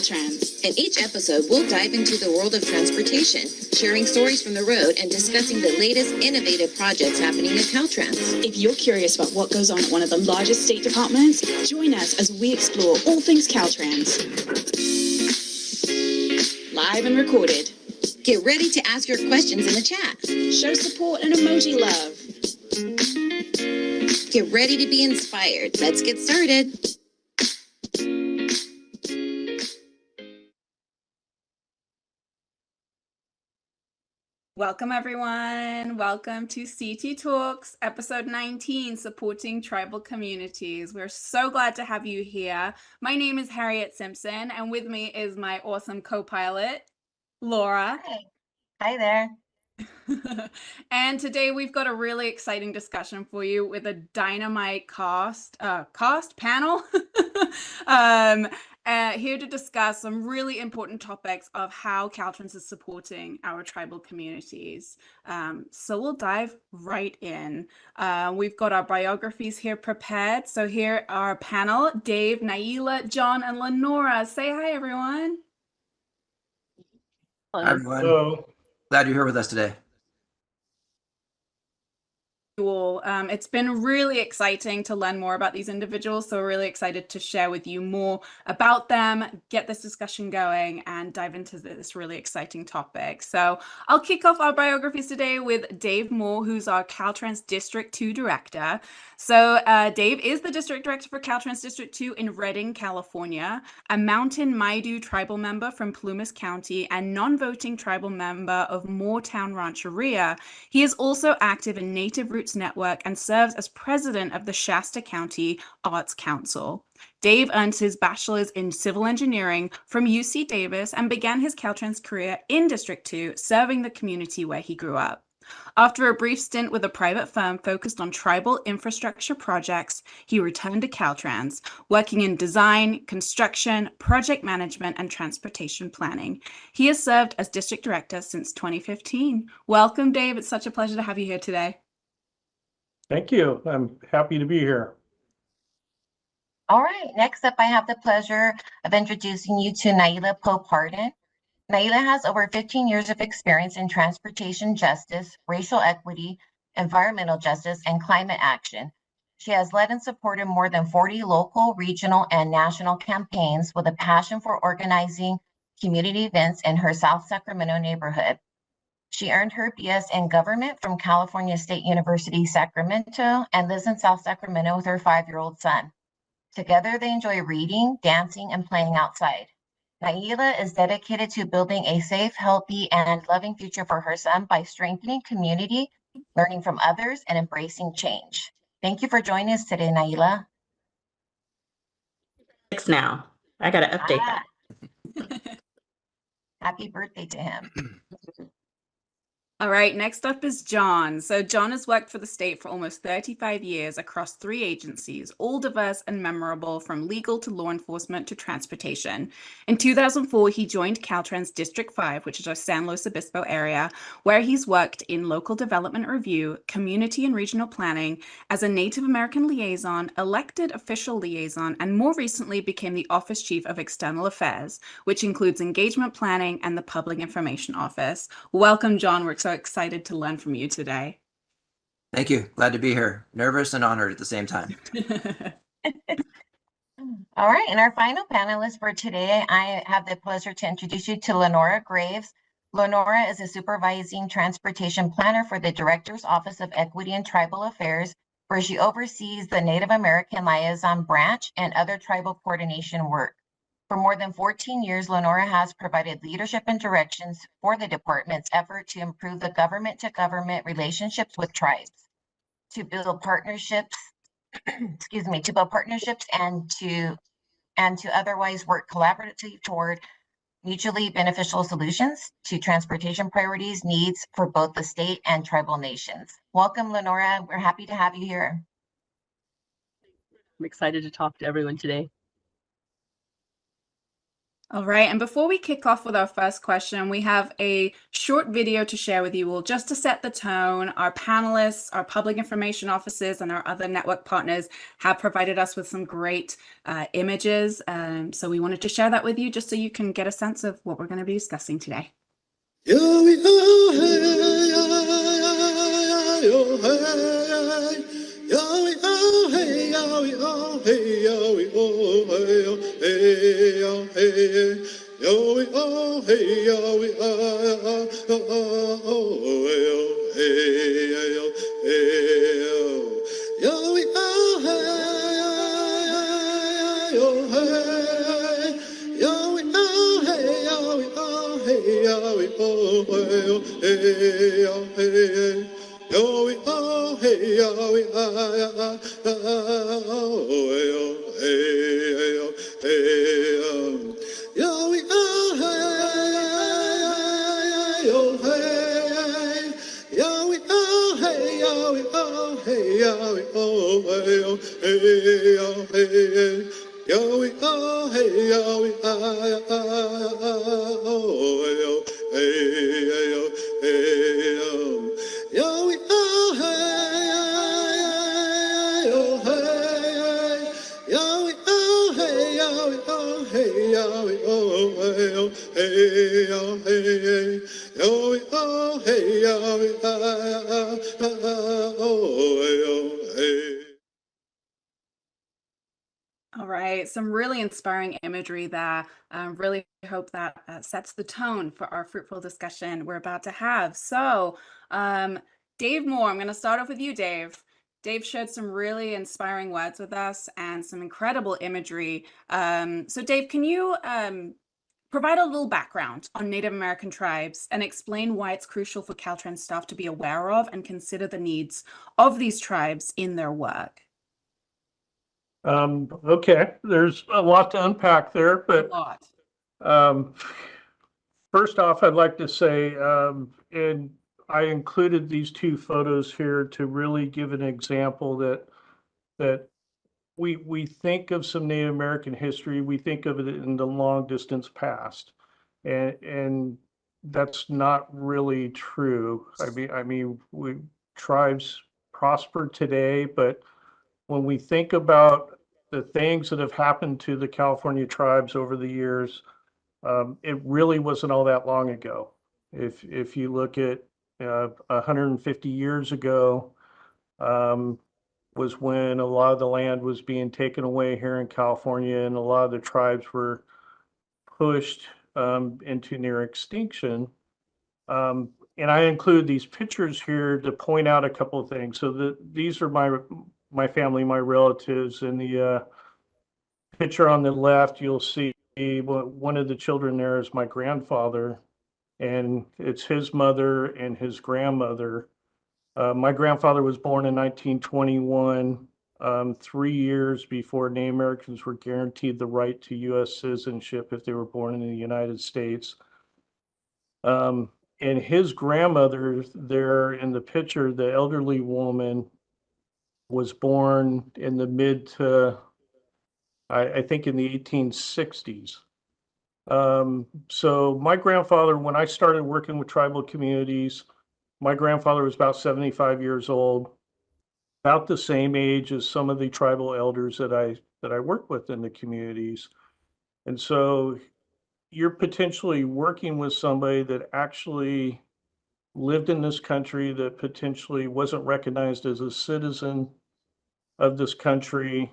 Caltrans. In each episode, we'll dive into the world of transportation, sharing stories from the road and discussing the latest innovative projects happening at Caltrans. If you're curious about what goes on at one of the largest state departments, join us as we explore all things Caltrans. Live and recorded. Get ready to ask your questions in the chat. Show support and emoji love. Get ready to be inspired. Let's get started. Welcome, everyone. Welcome to CT Talks, episode 19, supporting tribal communities. We're so glad to have you here. My name is Harriet Simpson, and with me is my awesome co-pilot, Laura. Hi there. And today we've got a really exciting discussion for you with a dynamite panel here to discuss some really important topics of how Caltrans is supporting our tribal communities. So we'll dive right in. We've got our biographies here prepared. So here are our panel, Dave, Naila, John, and Lenora. Say hi, everyone. Hi, everyone. Hello. Glad you're here with us today. It's been really exciting to learn more about these individuals, so we're really excited to share with you more about them, get this discussion going, and dive into this really exciting topic. So I'll kick off our biographies today with Dave Moore, who's our Caltrans District 2 Director. So Dave is the District Director for Caltrans District 2 in Redding, California, a Mountain Maidu tribal member from Plumas County, and non-voting tribal member of Moortown Rancheria. He is also active in Native Roots Network and serves as president of the Shasta County Arts Council. Dave earned his bachelor's in civil engineering from UC Davis and began his Caltrans career in District 2, serving the community where he grew up. After a brief stint with a private firm focused on tribal infrastructure projects, he returned to Caltrans, working in design, construction, project management, and transportation planning. He has served as district director since 2015. Welcome, Dave. It's such a pleasure to have you here today. Thank you. I'm happy to be here. All right, next up, I have the pleasure of introducing you to Naila Pope-Hardin. Naila has over 15 years of experience in transportation justice, racial equity, environmental justice, and climate action. She has led and supported more than 40 local, regional, and national campaigns with a passion for organizing community events in her South Sacramento neighborhood. She earned her BS in government from California State University, Sacramento, and lives in South Sacramento with her 5-year-old son. Together, they enjoy reading, dancing, and playing outside. Naila is dedicated to building a safe, healthy, and loving future for her son by strengthening community, learning from others, and embracing change. Thank you for joining us today, Naila. 6 now. I got to update that. Happy birthday to him. All right, next up is John. So John has worked for the state for almost 35 years across 3 agencies, all diverse and memorable, from legal to law enforcement to transportation. In 2004, he joined Caltrans District 5, which is our San Luis Obispo area, where he's worked in local development review, community and regional planning, as a Native American liaison, elected official liaison, and more recently became the Office Chief of External Affairs, which includes engagement planning and the Public Information Office. Welcome, John. We're so excited to learn from you today. Thank you. Glad to be here. Nervous and honored at the same time. All right, and our final panelist for today, I have the pleasure to introduce you to Lenora Graves. Lenora is a supervising transportation planner for the Director's Office of Equity and Tribal Affairs, where she oversees the Native American Liaison Branch and other tribal coordination work. For more than 14 years, Lenora has provided leadership and directions for the department's effort to improve the government-to-government relationships with tribes, to build partnerships, to build partnerships and to otherwise work collaboratively toward mutually beneficial solutions to transportation priorities, needs for both the state and tribal nations. Welcome, Lenora. We're happy to have you here. I'm excited to talk to everyone today. All right, and before we kick off with our first question, we have a short video to share with you all just to set the tone. Our panelists, our public information officers, and our other network partners have provided us with some great images. So we wanted to share that with you just so you can get a sense of what we're going to be discussing today. All right, some really inspiring imagery there. Really hope that sets the tone for our fruitful discussion we're about to have. So, Dave Moore, I'm going to start off with you, Dave. Dave shared some really inspiring words with us and some incredible imagery. So, Dave, can you provide a little background on Native American tribes and explain why it's crucial for Caltrans staff to be aware of and consider the needs of these tribes in their work? Okay, there's a lot to unpack there, A but lot. first off, I'd like to say, and I included these two photos here to really give an example that we think of some Native American history, we think of it in the long distance past, and that's not really true. I mean, tribes prosper today, but when we think about the things that have happened to the California tribes over the years, it really wasn't all that long ago. If you look at 150 years ago, was when a lot of the land was being taken away here in California, and a lot of the tribes were pushed into near extinction. And I include these pictures here to point out a couple of things. So these are my family, my relatives. In the picture on the left, you'll see one of the children there is my grandfather, and it's his mother and his grandmother. My grandfather was born in 1921, 3 years before Native Americans were guaranteed the right to U.S. citizenship if they were born in the United States. And his grandmother there in the picture, the elderly woman, was born in the mid to, I think in the 1860s. So my grandfather, when I started working with tribal communities, my grandfather was about 75 years old, about the same age as some of the tribal elders that I work with in the communities. And so you're potentially working with somebody that actually lived in this country, that potentially wasn't recognized as a citizen of this country,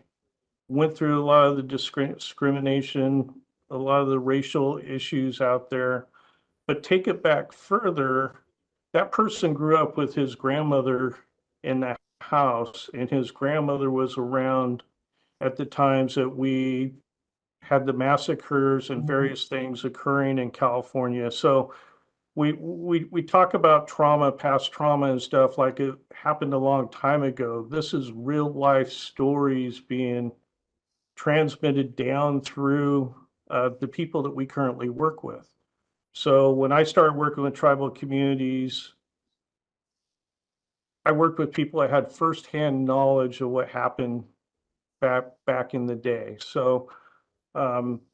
went through a lot of the discrimination, a lot of the racial issues out there. But take it back further, that person grew up with his grandmother in the house, and his grandmother was around at the times that we had the massacres and various things occurring in California. So we talk about trauma, past trauma and stuff like it happened a long time ago. This is real life stories being transmitted down through the people that we currently work with. So when I started working with tribal communities, I worked with people that had firsthand knowledge of what happened back in the day. So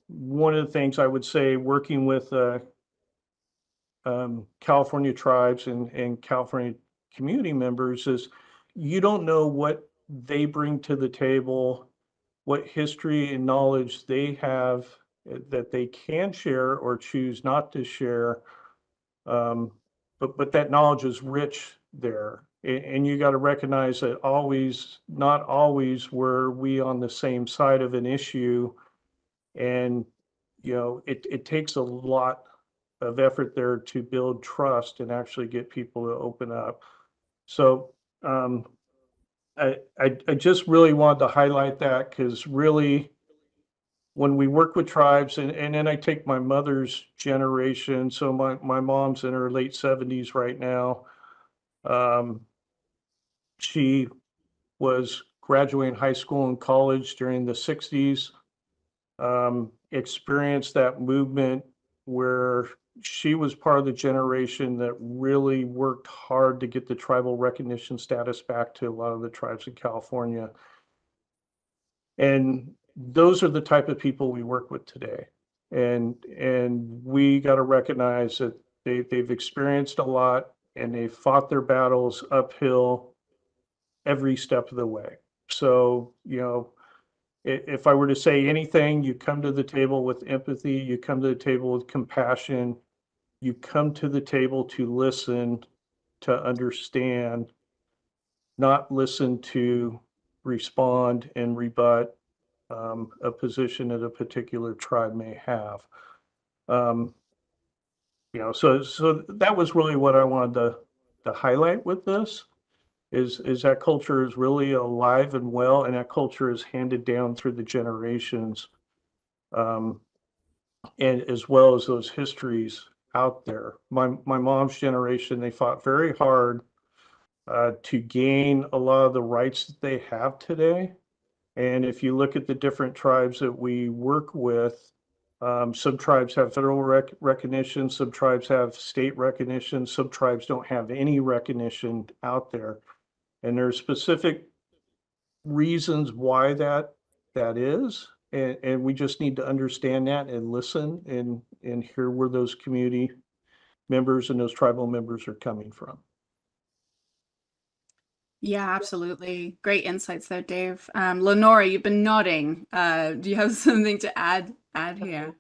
one of the things I would say, working with California tribes and California community members, is you don't know what they bring to the table, what history and knowledge they have that they can share or choose not to share. But that knowledge is rich there. And you got to recognize that not always were we on the same side of an issue. And, it takes a lot of effort there to build trust and actually get people to open up. So I just really wanted to highlight that, because really, when we work with tribes, and then I take my mother's generation, so my mom's in her late 70s right now. She was graduating high school and college during the 60s, experienced that movement where she was part of the generation that really worked hard to get the tribal recognition status back to a lot of the tribes in California. And those are the type of people we work with today. And we got to recognize that they've experienced a lot, and they fought their battles uphill every step of the way. So, if I were to say anything, you come to the table with empathy, you come to the table with compassion, you come to the table to listen, to understand, not listen to respond and rebut a position that a particular tribe may have. So that was really what I wanted to highlight with this, is that culture is really alive and well, and that culture is handed down through the generations, and as well as those histories out there. My mom's generation, they fought very hard to gain a lot of the rights that they have today. And if you look at the different tribes that we work with, some tribes have federal recognition, some tribes have state recognition, some tribes don't have any recognition out there. And there are specific reasons why that is. And we just need to understand that and listen and hear where those community members and those tribal members are coming from. Yeah, absolutely. Great insights there, Dave. Lenora, you've been nodding. Do you have something to add here?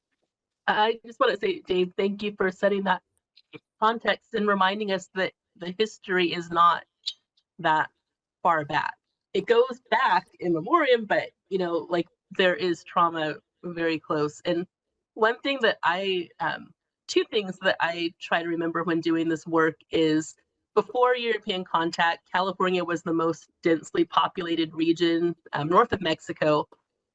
I just want to say, Dave, thank you for setting that context and reminding us that the history is not that far back. It goes back in memoriam, but there is trauma very close. And one thing that two things that I try to remember when doing this work is, before European contact, California was the most densely populated region north of Mexico.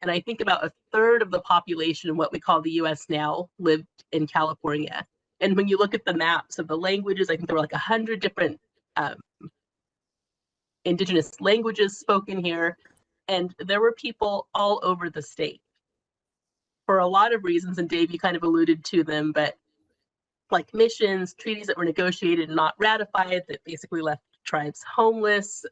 And I think about a third of the population in what we call the US now lived in California. And when you look at the maps of the languages, I think there were like 100 different indigenous languages spoken here. And there were people all over the state for a lot of reasons. And Dave, you kind of alluded to them, but like missions, treaties that were negotiated and not ratified that basically left tribes homeless.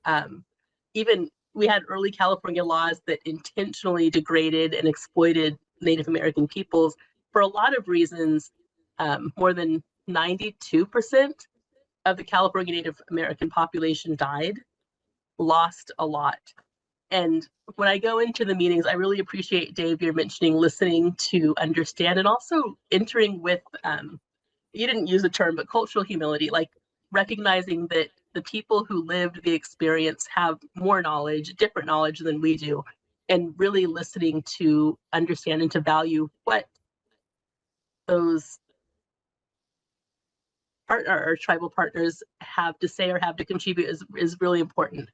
Even we had early California laws that intentionally degraded and exploited Native American peoples for a lot of reasons. More than 92% of the California Native American population died, lost a lot. And when I go into the meetings, I really appreciate, Dave, you're mentioning listening to understand, and also entering with, you didn't use the term, but cultural humility, like recognizing that the people who lived the experience have more knowledge, different knowledge than we do, and really listening to understand and to value what those our tribal partners have to say or have to contribute is really important.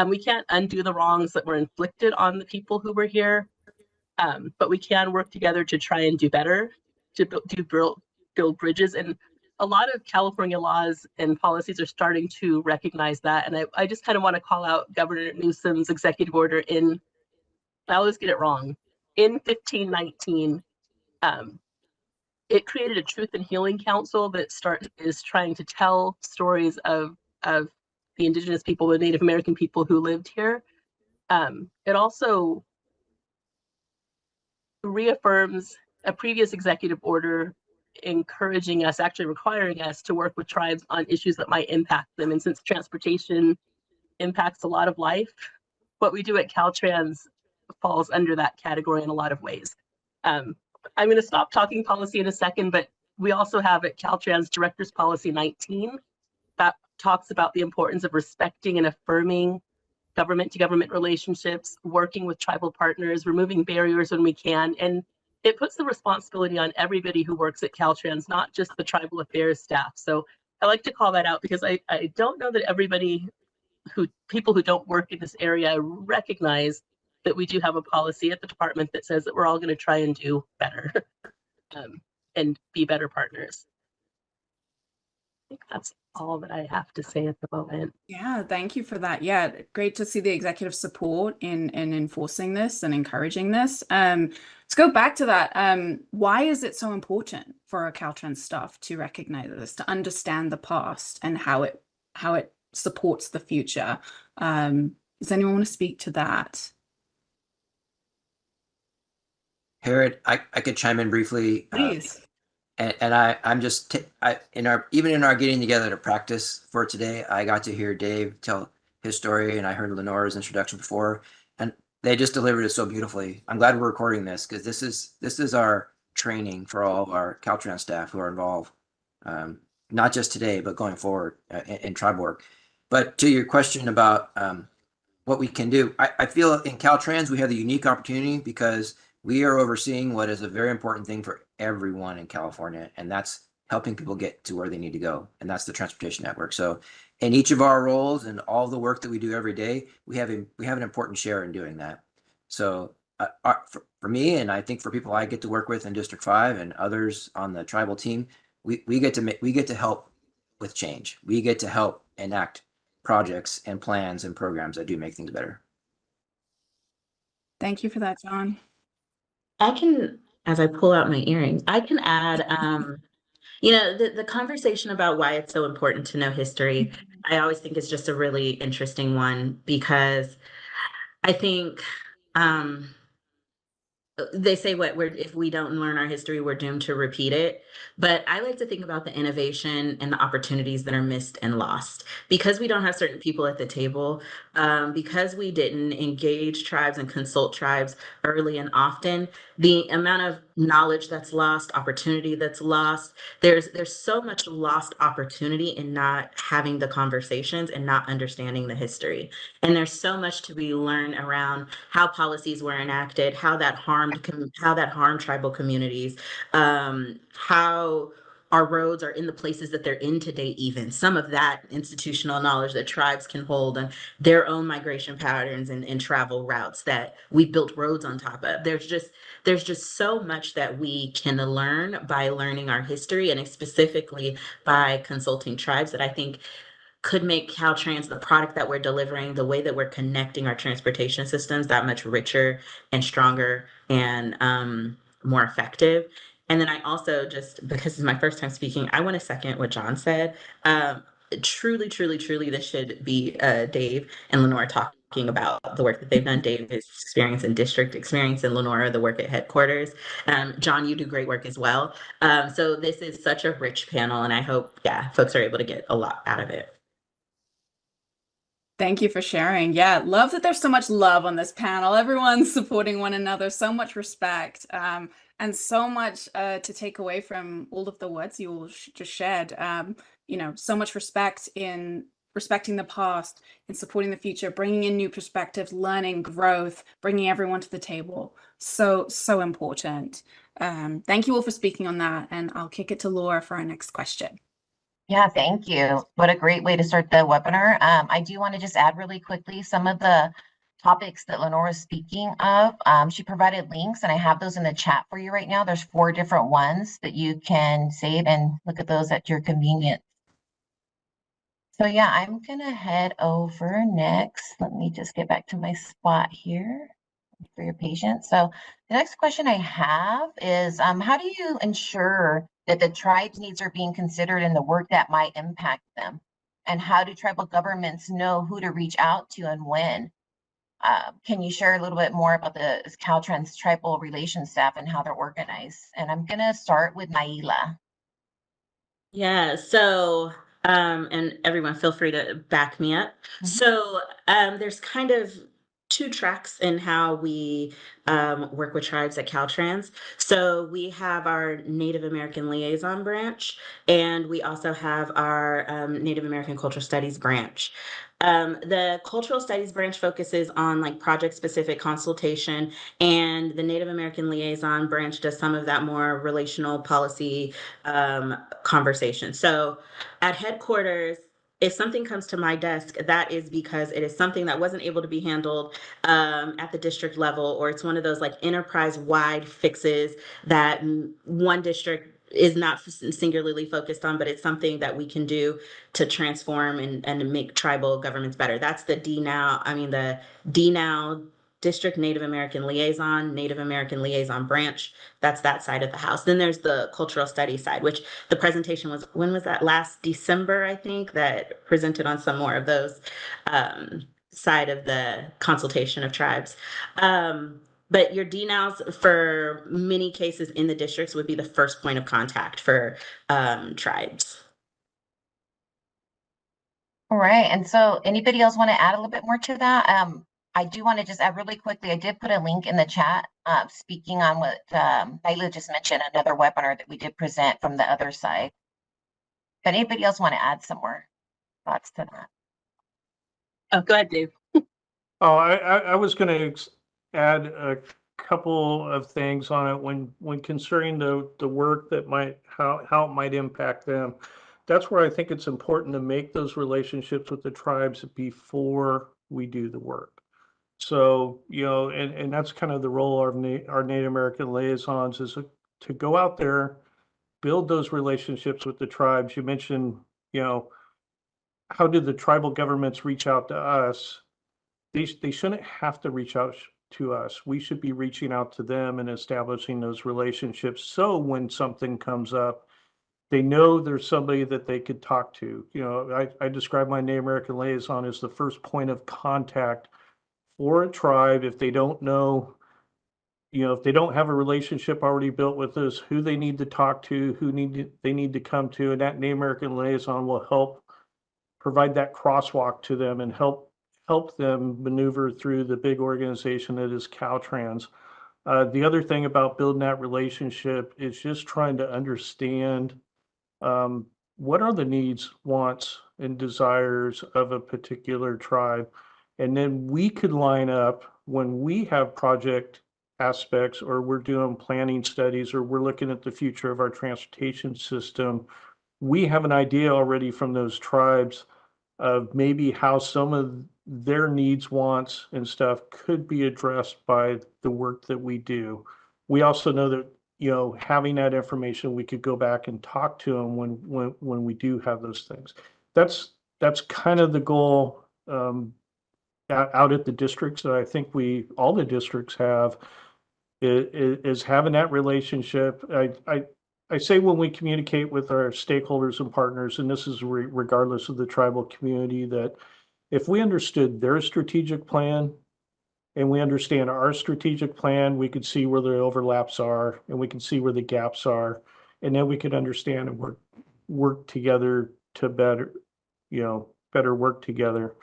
We can't undo the wrongs that were inflicted on the people who were here, but we can work together to try and do better, to build bridges. And a lot of California laws and policies are starting to recognize that. And I just kind of want to call out Governor Newsom's executive order I always get it wrong, in 1519. It created a Truth and Healing Council that is trying to tell stories of the indigenous people, the Native American people who lived here. It also reaffirms a previous executive order encouraging us, actually requiring us to work with tribes on issues that might impact them. And since transportation impacts a lot of life, what we do at Caltrans falls under that category in a lot of ways. I'm going to stop talking policy in a second, but we also have at Caltrans Director's Policy 19 that talks about the importance of respecting and affirming government to government relationships, working with tribal partners, removing barriers when we can. And it puts the responsibility on everybody who works at Caltrans, not just the tribal affairs staff. So I like to call that out because I don't know that everybody people who don't work in this area recognize that we do have a policy at the department that says that we're all going to try and do better and be better partners. I think that's all that I have to say at the moment. Yeah, thank you for that. Yeah, great to see the executive support in enforcing this and encouraging this. Let's go back to that. Why is it so important for our Caltrans staff to recognize this, to understand the past and how it supports the future? Does anyone want to speak to that? Harriet, I could chime in briefly. Please. And I'm just even in our getting together to practice for today, I got to hear Dave tell his story, and I heard Lenora's introduction before, and they just delivered it so beautifully. I'm glad we're recording this because this is our training for all of our Caltrans staff who are involved, not just today but going forward in tribe work. But to your question about what we can do, I feel in Caltrans we have the unique opportunity because we are overseeing what is a very important thing for everyone in California, and that's helping people get to where they need to go, and that's the transportation network. So in each of our roles and all the work that we do every day, we have an important share in doing that. So for me, and I think for people I get to work with in District 5 and others on the tribal team, we get to help with change. We get to help enact projects and plans and programs that do make things better. Thank you for that, John. I can, as I pull out my earrings, I can add, the conversation about why it's so important to know history, I always think is just a really interesting one because I think they say if we don't learn our history, we're doomed to repeat it. But I like to think about the innovation and the opportunities that are missed and lost because we don't have certain people at the table, because we didn't engage tribes and consult tribes early and often. The amount of knowledge that's lost, opportunity that's lost, there's so much lost opportunity in not having the conversations and not understanding the history. And there's so much to be learned around how policies were enacted, how that harmed tribal communities, how our roads are in the places that they're in today, even some of that institutional knowledge that tribes can hold and their own migration patterns and travel routes that we built roads on top of. There's just so much that we can learn by learning our history and specifically by consulting tribes that I think could make Caltrans, the product that we're delivering, the way that we're connecting our transportation systems, that much richer and stronger and more effective. And then I also, just because it's my first time speaking, I want to second what John said. Truly, this should be Dave and Lenora talking about the work that they've done. Dave is experience in district experience, and Lenora, the work at headquarters. John, you do great work as well. So this is such a rich panel, and I hope, folks are able to get a lot out of it. Thank you for sharing. Yeah, love that there's so much love on this panel. Everyone's supporting one another, so much respect, and so much to take away from all of the words you all just shared. So much respect in respecting the past, in supporting the future, bringing in new perspectives, learning, growth, bringing everyone to the table. So important. Thank you all for speaking on that, and I'll kick it to Laura for our next question. Yeah, thank you. What a great way to start the webinar. I do want to just add really quickly some of the topics that Lenora is speaking of. She provided links, and I have those in the chat for you right now. There's 4 different ones that you can save and look at those at your convenience. So yeah, I'm gonna head over next. Let me just get back to my spot here for your patience. So the next question I have is, how do you ensure that the tribe's needs are being considered in the work that might impact them? And how do tribal governments know who to reach out to and when? Can you share a little bit more about the Caltrans tribal relations staff and how they're organized? And I'm gonna start with Naila. Yeah, so and everyone feel free to back me up. Mhm. So there's kind of two tracks in how we work with tribes at Caltrans. So we have our Native American Liaison branch, and we also have our Native American Cultural Studies branch. The Cultural Studies branch focuses on like project specific consultation, and the Native American Liaison branch does some of that more relational policy conversation. So at headquarters, if something comes to my desk, that is because it is something that wasn't able to be handled at the district level, or it's one of those like enterprise wide fixes that one district is not singularly focused on, but it's something that we can do to transform and make tribal governments better. That's the the DNOW District Native American Liaison branch. That's that side of the house. Then there's the cultural studies side, which the presentation was, when was that? Last December, I think, that presented on some more of those side of the consultation of tribes. But your DNOWs for many cases in the districts would be the first point of contact for tribes. All right, and so anybody else want to add a little bit more to that? I do want to just add really quickly, I did put a link in the chat speaking on what Naila just mentioned, another webinar that we did present from the other side. But anybody else want to add some more thoughts to that? Oh, go ahead, Dave. Oh, I was going to add a couple of things on it when considering the work that how it might impact them. That's where I think it's important to make those relationships with the tribes before we do the work. So, and that's kind of the role of our Native American liaisons is to go out there, build those relationships with the tribes. You mentioned, how do the tribal governments reach out to us? They shouldn't have to reach out to us. We should be reaching out to them and establishing those relationships. So when something comes up, they know there's somebody that they could talk to. I describe my Native American liaison as the first point of contact for a tribe if they don't know, if they don't have a relationship already built with us, who they need to talk to, they need to come to, and that Native American liaison will help provide that crosswalk to them and help them maneuver through the big organization that is Caltrans. The other thing about building that relationship is just trying to understand what are the needs, wants, and desires of a particular tribe. And then we could line up when we have project aspects or we're doing planning studies or we're looking at the future of our transportation system. We have an idea already from those tribes of maybe how some of their needs, wants, and stuff could be addressed by the work that we do. We also know that, having that information, we could go back and talk to them when we do have those things. That's kind of the goal out at the districts that I think all the districts have is having that relationship. I say when we communicate with our stakeholders and partners, and this is regardless of the tribal community, that if we understood their strategic plan and we understand our strategic plan, we could see where the overlaps are and we can see where the gaps are. And then we could understand and work together to better work together.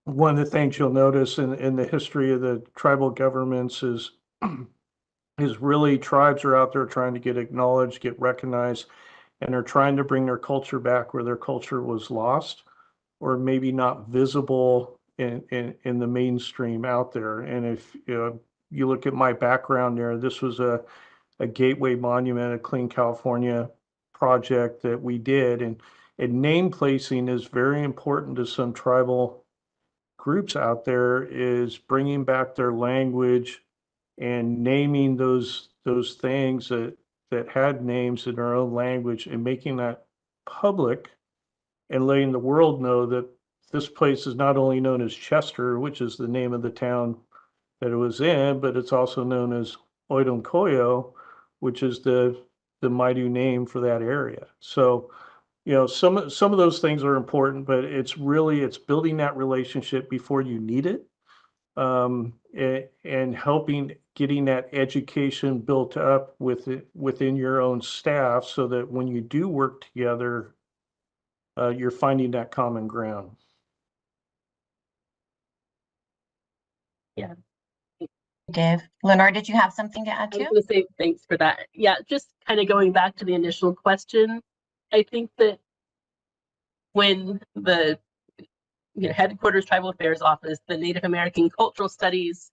One of the things you'll notice in the history of the tribal governments is really tribes are out there trying to get acknowledged, get recognized, and are trying to bring their culture back where their culture was lost or maybe not visible in the mainstream out there. And if you look at my background there, this was a gateway monument, a Clean California project that we did. And name placing is very important to some tribal groups out there, is bringing back their language and naming those things that had names in our own language and making that public and letting the world know that this place is not only known as Chester, which is the name of the town that it was in, but it's also known as Oidomkoyo, which is the Maidu name for that area. So you know, some of those things are important, but it's building that relationship before you need it, and helping getting that education built up within your own staff, so that when you do work together, you're finding that common ground. Yeah. Dave. Lenore, did you have something to add I was to? going to say thanks for that. Yeah, just kind of going back to the initial question, I think that when the headquarters Tribal Affairs Office, the Native American Cultural Studies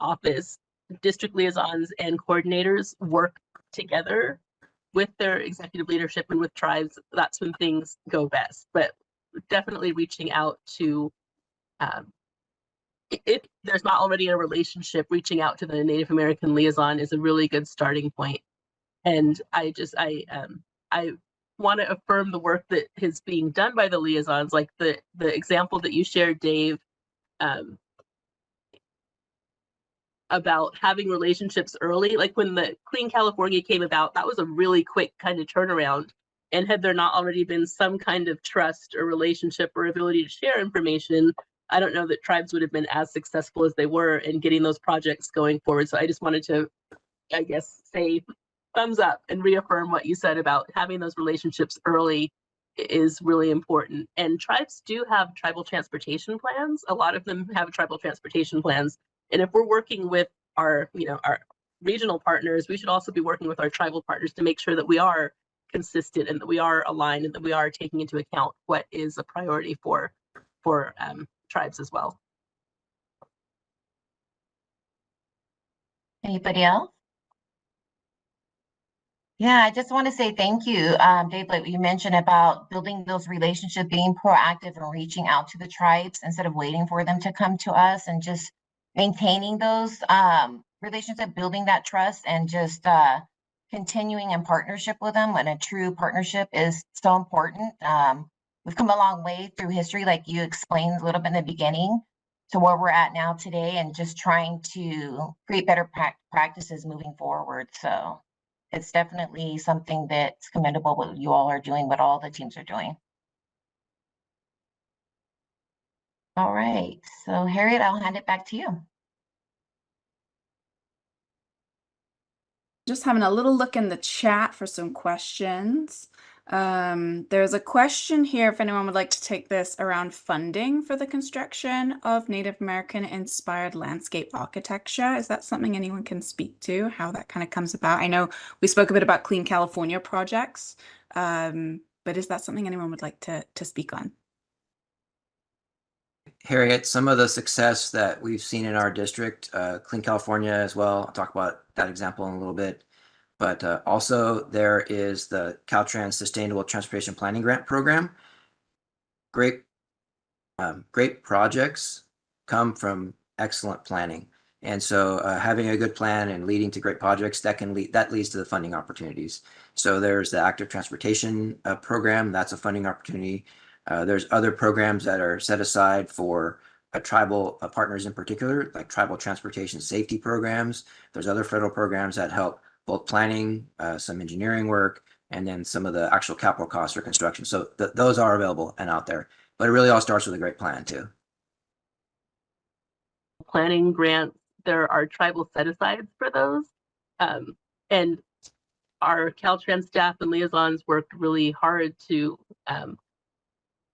Office, district liaisons and coordinators work together with their executive leadership and with tribes, that's when things go best. But definitely reaching out to, if there's not already a relationship, reaching out to the Native American liaison is a really good starting point. And I want to affirm the work that is being done by the liaisons, like the example that you shared, Dave, about having relationships early. Like when the Clean California came about, that was a really quick kind of turnaround. And had there not already been some kind of trust or relationship or ability to share information, I don't know that tribes would have been as successful as they were in getting those projects going forward. So I just wanted to, I guess, say thumbs up and reaffirm what you said about having those relationships early is really important. And tribes do have tribal transportation plans. A lot of them have tribal transportation plans. And if we're working with our regional partners, we should also be working with our tribal partners to make sure that we are consistent and that we are aligned and that we are taking into account what is a priority for tribes as well. Anybody else? Yeah, I just want to say thank you, Dave, like you mentioned about building those relationships, being proactive and reaching out to the tribes instead of waiting for them to come to us, and just maintaining those relationships, building that trust, and just continuing in partnership with them. And a true partnership is so important. We've come a long way through history, like you explained a little bit in the beginning, to where we're at now today, and just trying to create better practices moving forward. So it's definitely something that's commendable what you all are doing, what all the teams are doing. All right, so Harriet, I'll hand it back to you. Just having a little look in the chat for some questions. There's a question here, if anyone would like to take this, around funding for the construction of Native American inspired landscape architecture. Is that something anyone can speak to, how that kind of comes about? I know we spoke a bit about Clean California projects, but is that something anyone would like to speak on? Harriet, some of the success that we've seen in our district, Clean California as well, I'll talk about that example in a little bit, but also there is the Caltrans Sustainable Transportation Planning Grant Program. Great projects come from excellent planning. And so having a good plan and leading to great projects, that leads to the funding opportunities. So there's the active transportation program, that's a funding opportunity. There's other programs that are set aside for tribal partners in particular, like tribal transportation safety programs. There's other federal programs that help both planning, some engineering work, and then some of the actual capital costs for construction. So those are available and out there, but it really all starts with a great plan too. Planning grants, there are tribal set-asides for those. And our Caltrans staff and liaisons worked really hard to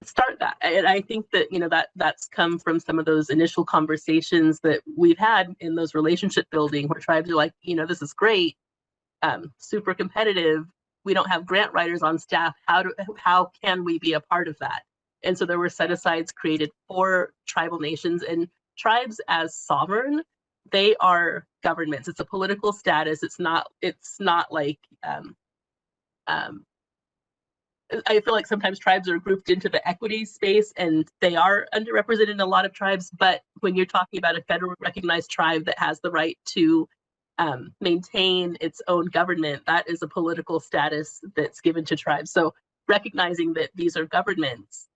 start that. And I think that that's come from some of those initial conversations that we've had in those relationship building, where tribes are like, this is great, super competitive. We don't have grant writers on staff. How can we be a part of that? And so there were set-asides created for tribal nations, and tribes as sovereign, they are governments. It's a political status. It's not like I feel like sometimes tribes are grouped into the equity space, and they are underrepresented in a lot of tribes. But when you're talking about a federally recognized tribe that has the right to maintain its own government, that is a political status that's given to tribes. So recognizing that these are governments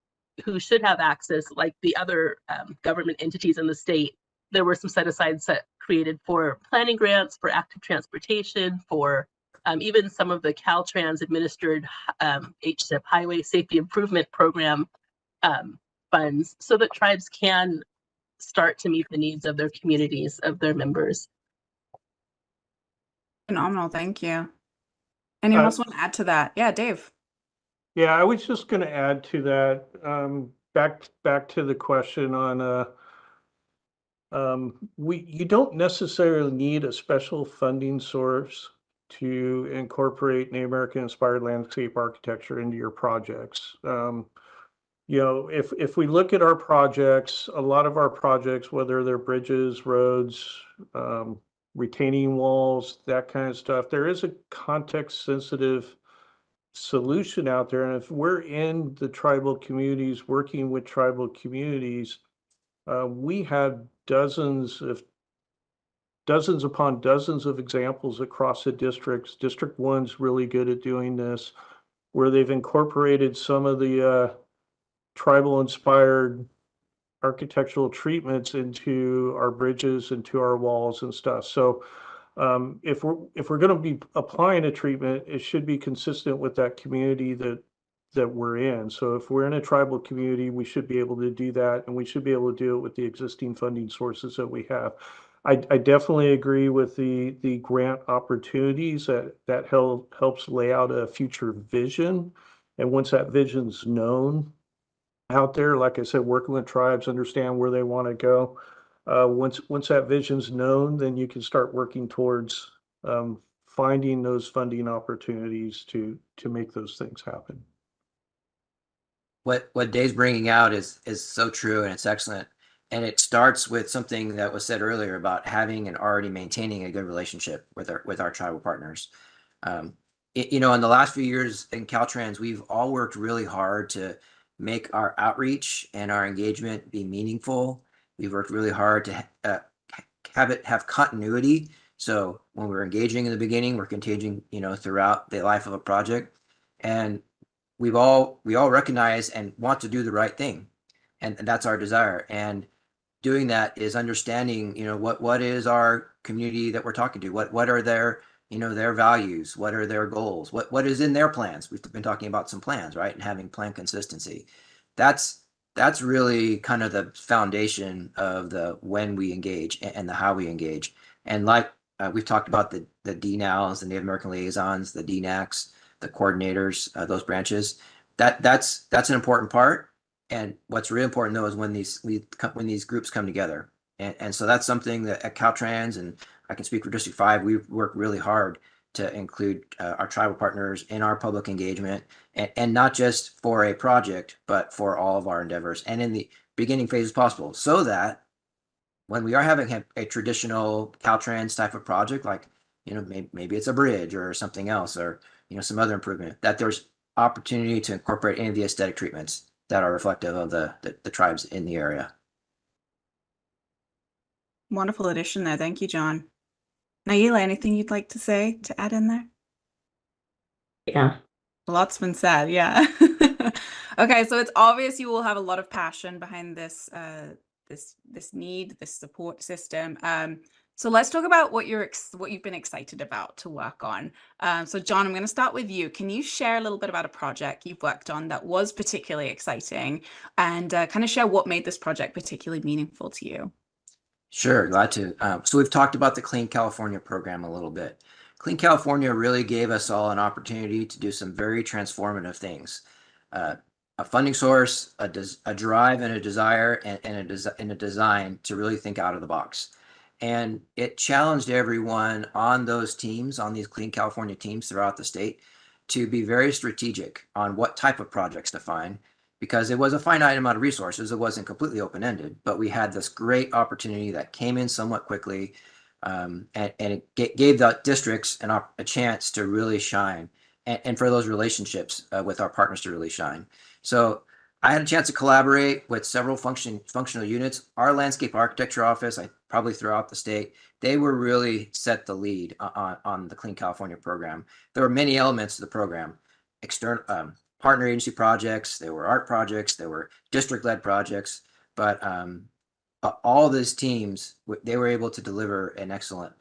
who should have access, like the other government entities in the state, there were some set-asides created for planning grants, for active transportation, for even some of the Caltrans administered HSIP, Highway Safety Improvement Program funds, so that tribes can start to meet the needs of their communities, of their members. Phenomenal. Thank you. Anyone else want to add to that? Yeah, Dave. Yeah, I was just going to add to that. Back to the question on you don't necessarily need a special funding source to incorporate Native American inspired landscape architecture into your projects. You know, if we look at our projects, a lot of our projects, whether they're bridges, roads, retaining walls, that kind of stuff, there is a context sensitive solution out there. And if we're in the tribal communities, working with tribal communities, we have dozens upon dozens of examples across the districts. District 1's really good at doing this, where they've incorporated some of the tribal inspired architectural treatments into our bridges, into our walls and stuff. So if we're going to be applying a treatment, it should be consistent with that community that we're in. So if we're in a tribal community, we should be able to do that, and we should be able to do it with the existing funding sources that we have. I definitely agree with the grant opportunities that helps lay out a future vision. And once that vision's known out there, like I said, working with tribes, understand where they want to go. Once that vision's known, then you can start working towards finding those funding opportunities to make those things happen. What Dave's bringing out is so true, and it's excellent. And it starts with something that was said earlier about having and already maintaining a good relationship with our tribal partners. You know, in the last few years in Caltrans, we've all worked really hard to make our outreach and our engagement be meaningful. We've worked really hard to have continuity. So when we're engaging in the beginning, we're continuing, you know, throughout the life of a project. And we all recognize and want to do the right thing. And that's our desire. And doing that is understanding, you know, what is our community that we're talking to? What are their, you know, their values? What are their goals? What is in their plans? We've been talking about some plans, right? And having plan consistency. That's really kind of the foundation of the when we engage and the how we engage. And like we've talked about the DNOWs, the Native American liaisons, the DNACs, the coordinators, those branches. That's an important part. And what's really important though is when these groups come together. And so that's something that at Caltrans, and I can speak for District 5, we work really hard to include our tribal partners in our public engagement, and not just for a project, but for all of our endeavors and in the beginning phase as possible, so that when we are having a traditional Caltrans type of project, like, you know, maybe it's a bridge or something else, or, you know, some other improvement, that there's opportunity to incorporate any of the aesthetic treatments that are reflective of the tribes in the area. Wonderful addition there. Thank you, John. Naila, anything you'd like to say to add in there? Yeah. A lot's been said, yeah. Okay, so it's obvious you all have a lot of passion behind this need, this support system. So let's talk about what you've been excited about to work on. So John, I'm going to start with you. Can you share a little bit about a project you've worked on that was particularly exciting, and kind of share what made this project particularly meaningful to you? Sure, glad to. So we've talked about the Clean California program a little bit. Clean California really gave us all an opportunity to do some very transformative things. A funding source, a drive and a desire, and a design to really think out of the box. And it challenged everyone on those teams, on these Clean California teams throughout the state, to be very strategic on what type of projects to find, because it was a finite amount of resources. It wasn't completely open-ended, but we had this great opportunity that came in somewhat quickly, and it gave the districts a chance to really shine, and for those relationships with our partners to really shine. So I had a chance to collaborate with several functional units. Our landscape architecture office, probably throughout the state, they were really set the lead on the Clean California program. There were many elements to the program: external partner agency projects, there were art projects, there were district-led projects, but all these teams, they were able to deliver an excellent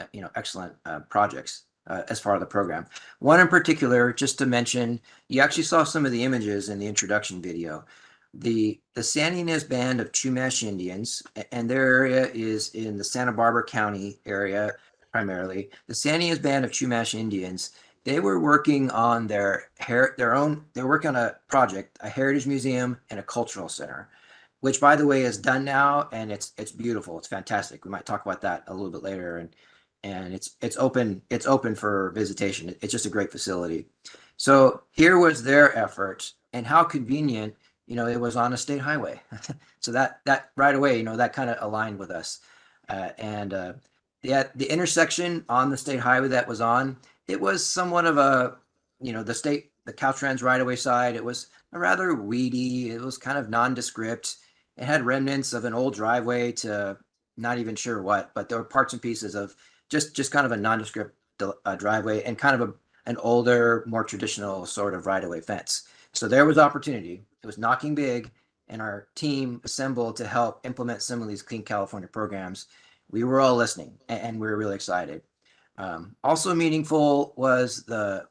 projects as part of the program. One in particular, just to mention, you actually saw some of the images in the introduction video. The San Ynez Band of Chumash Indians, and their area is in the Santa Barbara County area primarily. The San Ynez Band of Chumash Indians, they were working on they're working on a project, a heritage museum and a cultural center, which by the way is done now, and it's beautiful. It's fantastic. We might talk about that a little bit later, and it's open for visitation. It's just a great facility. So here was their effort, and how convenient, it was on a state highway. So that right away, that kind of aligned with us. The intersection on the state highway that was on, it was somewhat of a, the Caltrans right away side. It was a rather weedy. It was kind of nondescript. It had remnants of an old driveway to not even sure what, but there were parts and pieces of just kind of a nondescript driveway and kind of an older, more traditional sort of right-of-way fence. So there was opportunity. It was knocking big, and our team assembled to help implement some of these Clean California programs. We were all listening, and we were really excited. Also meaningful was the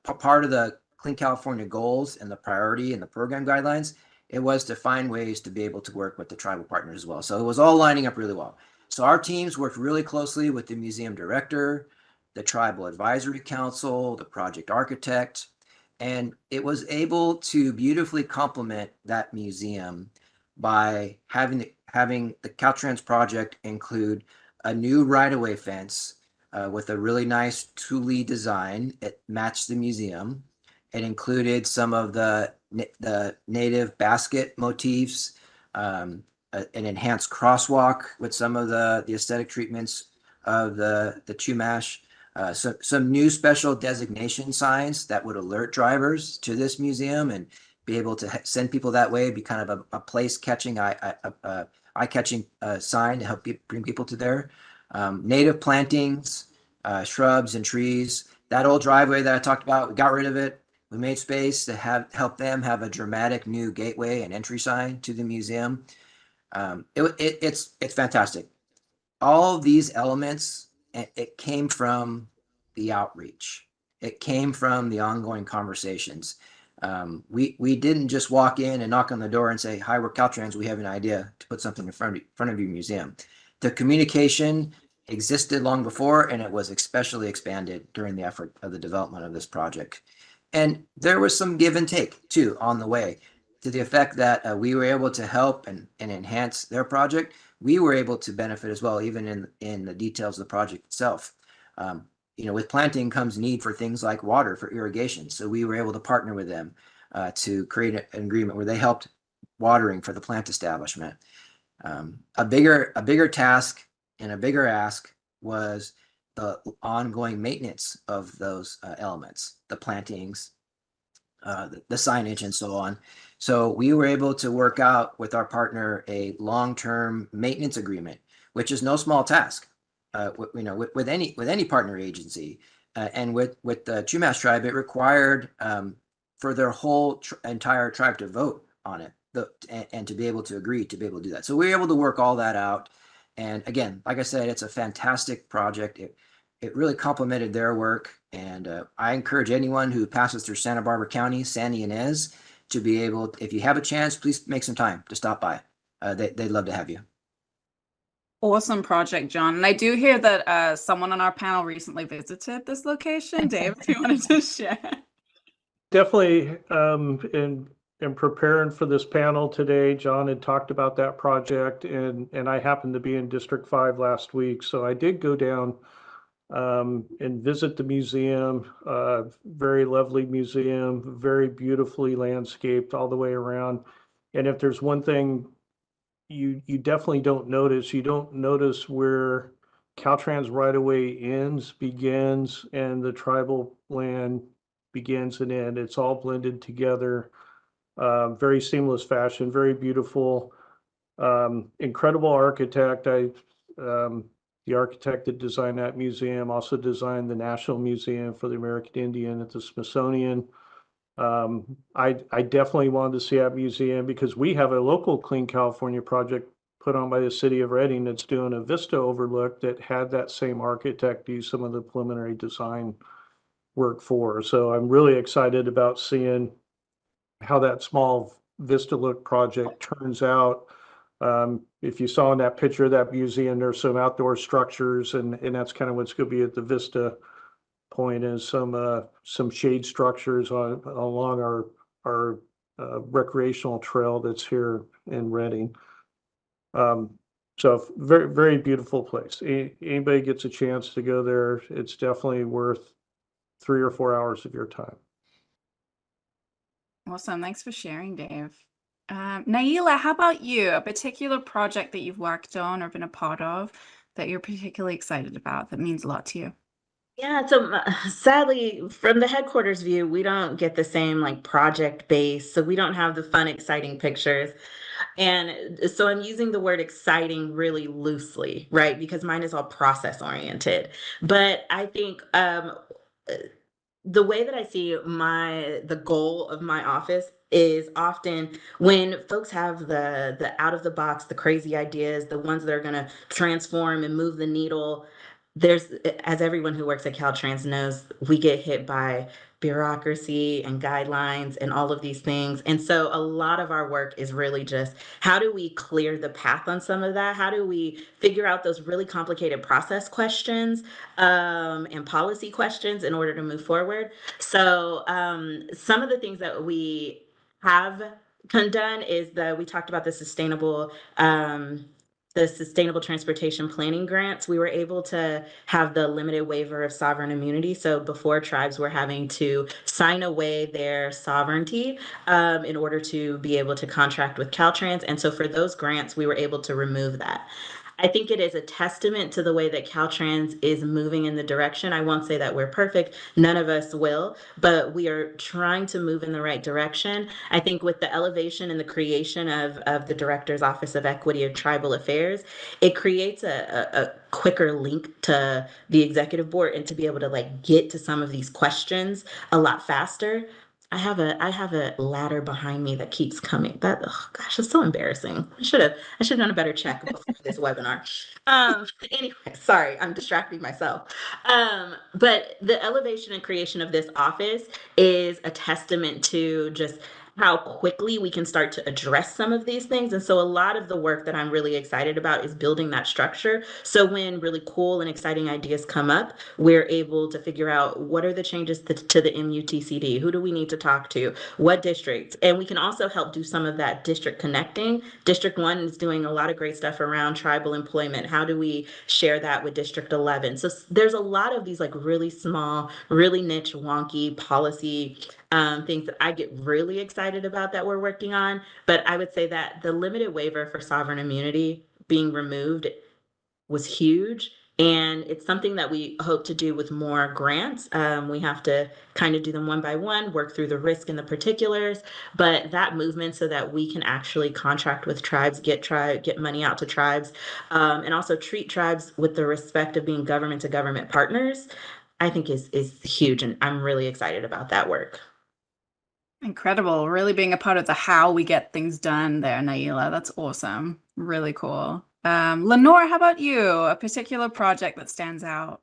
part of the Clean California goals and the priority and the program guidelines. It was to find ways to be able to work with the tribal partners as well. So it was all lining up really well. So our teams worked really closely with the museum director, the tribal advisory council, the project architect, and it was able to beautifully complement that museum by having the Caltrans project include a new right-of-way fence with a really nice Thule design. It matched the museum. It included some of the native basket motifs, an enhanced crosswalk with some of the aesthetic treatments of the Chumash, some new special designation signs that would alert drivers to this museum and be able to send people that way, be kind of a place catching, eye-catching sign to help bring people to there. Native plantings, shrubs and trees. That old driveway that I talked about, we got rid of it. We made space to help them have a dramatic new gateway and entry sign to the museum. It's fantastic. All of these elements, it came from the outreach. It came from the ongoing conversations. We didn't just walk in and knock on the door and say, "Hi, we're Caltrans. We have an idea to put something in front of your museum." The communication existed long before, and it was especially expanded during the effort of the development of this project. And there was some give and take too on the way, to the effect that we were able to help and enhance their project. We were able to benefit as well, even in the details of the project itself. With planting comes need for things like water for irrigation. So we were able to partner with them to create an agreement where they helped watering for the plant establishment. A bigger task and a bigger ask was the ongoing maintenance of those elements, the plantings, the signage, and so on. So we were able to work out with our partner a long-term maintenance agreement, which is no small task. With any partner agency, and with the Chumash tribe, it required for their whole entire tribe to vote on it, and to be able to agree to be able to do that. So we were able to work all that out. And again, like I said, it's a fantastic project. It really complemented their work. And I encourage anyone who passes through Santa Barbara County, San Ynez, to be able, if you have a chance, please make some time to stop by. They'd love to have you. Awesome project, John. And I do hear that someone on our panel recently visited this location. Dave, if you wanted to share. Definitely, in preparing for this panel today, John had talked about that project, and I happened to be in District 5 last week, so I did go down and visit the museum. Very lovely museum, very beautifully landscaped all the way around. And if there's one thing you definitely don't notice where Caltrans right-of-way begins, and the tribal land begins and ends. It's all blended together. Very seamless fashion, very beautiful, incredible architect. The architect that designed that museum also designed the National Museum for the American Indian at the Smithsonian. I definitely wanted to see that museum because we have a local Clean California project put on by the city of Reading that's doing a vista overlook that had that same architect do some of the preliminary design work for. So I'm really excited about seeing how that small vista look project turns out. If you saw in that picture of that museum, there's some outdoor structures, and that's kind of what's going to be at the vista point, is some shade structures along our recreational trail that's here in Reading. So very, very beautiful place. Anybody gets a chance to go there, it's definitely worth 3 or 4 hours of your time. Awesome. Thanks for sharing, Dave. Naila, how about you? A particular project that you've worked on or been a part of that you're particularly excited about that means a lot to you? Yeah, so sadly, from the headquarters view, we don't get the same like project base. So we don't have the fun, exciting pictures. And so I'm using the word exciting really loosely, right? Because mine is all process oriented. But I think the way that I see the goal of my office is often when folks have the out of the box, the crazy ideas, the ones that are going to transform and move the needle. There's, as everyone who works at Caltrans knows, we get hit by bureaucracy and guidelines and all of these things. And so a lot of our work is really just how do we clear the path on some of that? How do we figure out those really complicated process questions and policy questions in order to move forward? So some of the things that we have done is we talked about the sustainable transportation planning grants. We were able to have the limited waiver of sovereign immunity. So before, tribes were having to sign away their sovereignty in order to be able to contract with Caltrans. And so for those grants, we were able to remove that. I think it is a testament to the way that Caltrans is moving in the direction. I won't say that we're perfect. None of us will, but we are trying to move in the right direction. I think with the elevation and the creation of the Director's Office of Equity and Tribal Affairs, it creates a quicker link to the executive board and to be able to like get to some of these questions a lot faster. I have a ladder behind me that keeps coming. Oh gosh, it's so embarrassing. I should have done a better check before this webinar. Anyway, sorry, I'm distracting myself. But the elevation and creation of this office is a testament to just how quickly we can start to address some of these things. And so a lot of the work that I'm really excited about is building that structure. So when really cool and exciting ideas come up, we're able to figure out what are the changes to the MUTCD? Who do we need to talk to? What districts? And we can also help do some of that district connecting. District 1 is doing a lot of great stuff around tribal employment. How do we share that with District 11? So there's a lot of these like really small, really niche, wonky policy things that I get really excited about that we're working on. But I would say that the limited waiver for sovereign immunity being removed was huge. And it's something that we hope to do with more grants. We have to kind of do them one by one, work through the risk and the particulars, but that movement so that we can actually contract with tribes, get money out to tribes, and also treat tribes with the respect of being government to government partners, I think is huge. And I'm really excited about that work. Incredible. Really being a part of the how we get things done there, Naila. That's awesome. Really cool. Lenore, how about you? A particular project that stands out?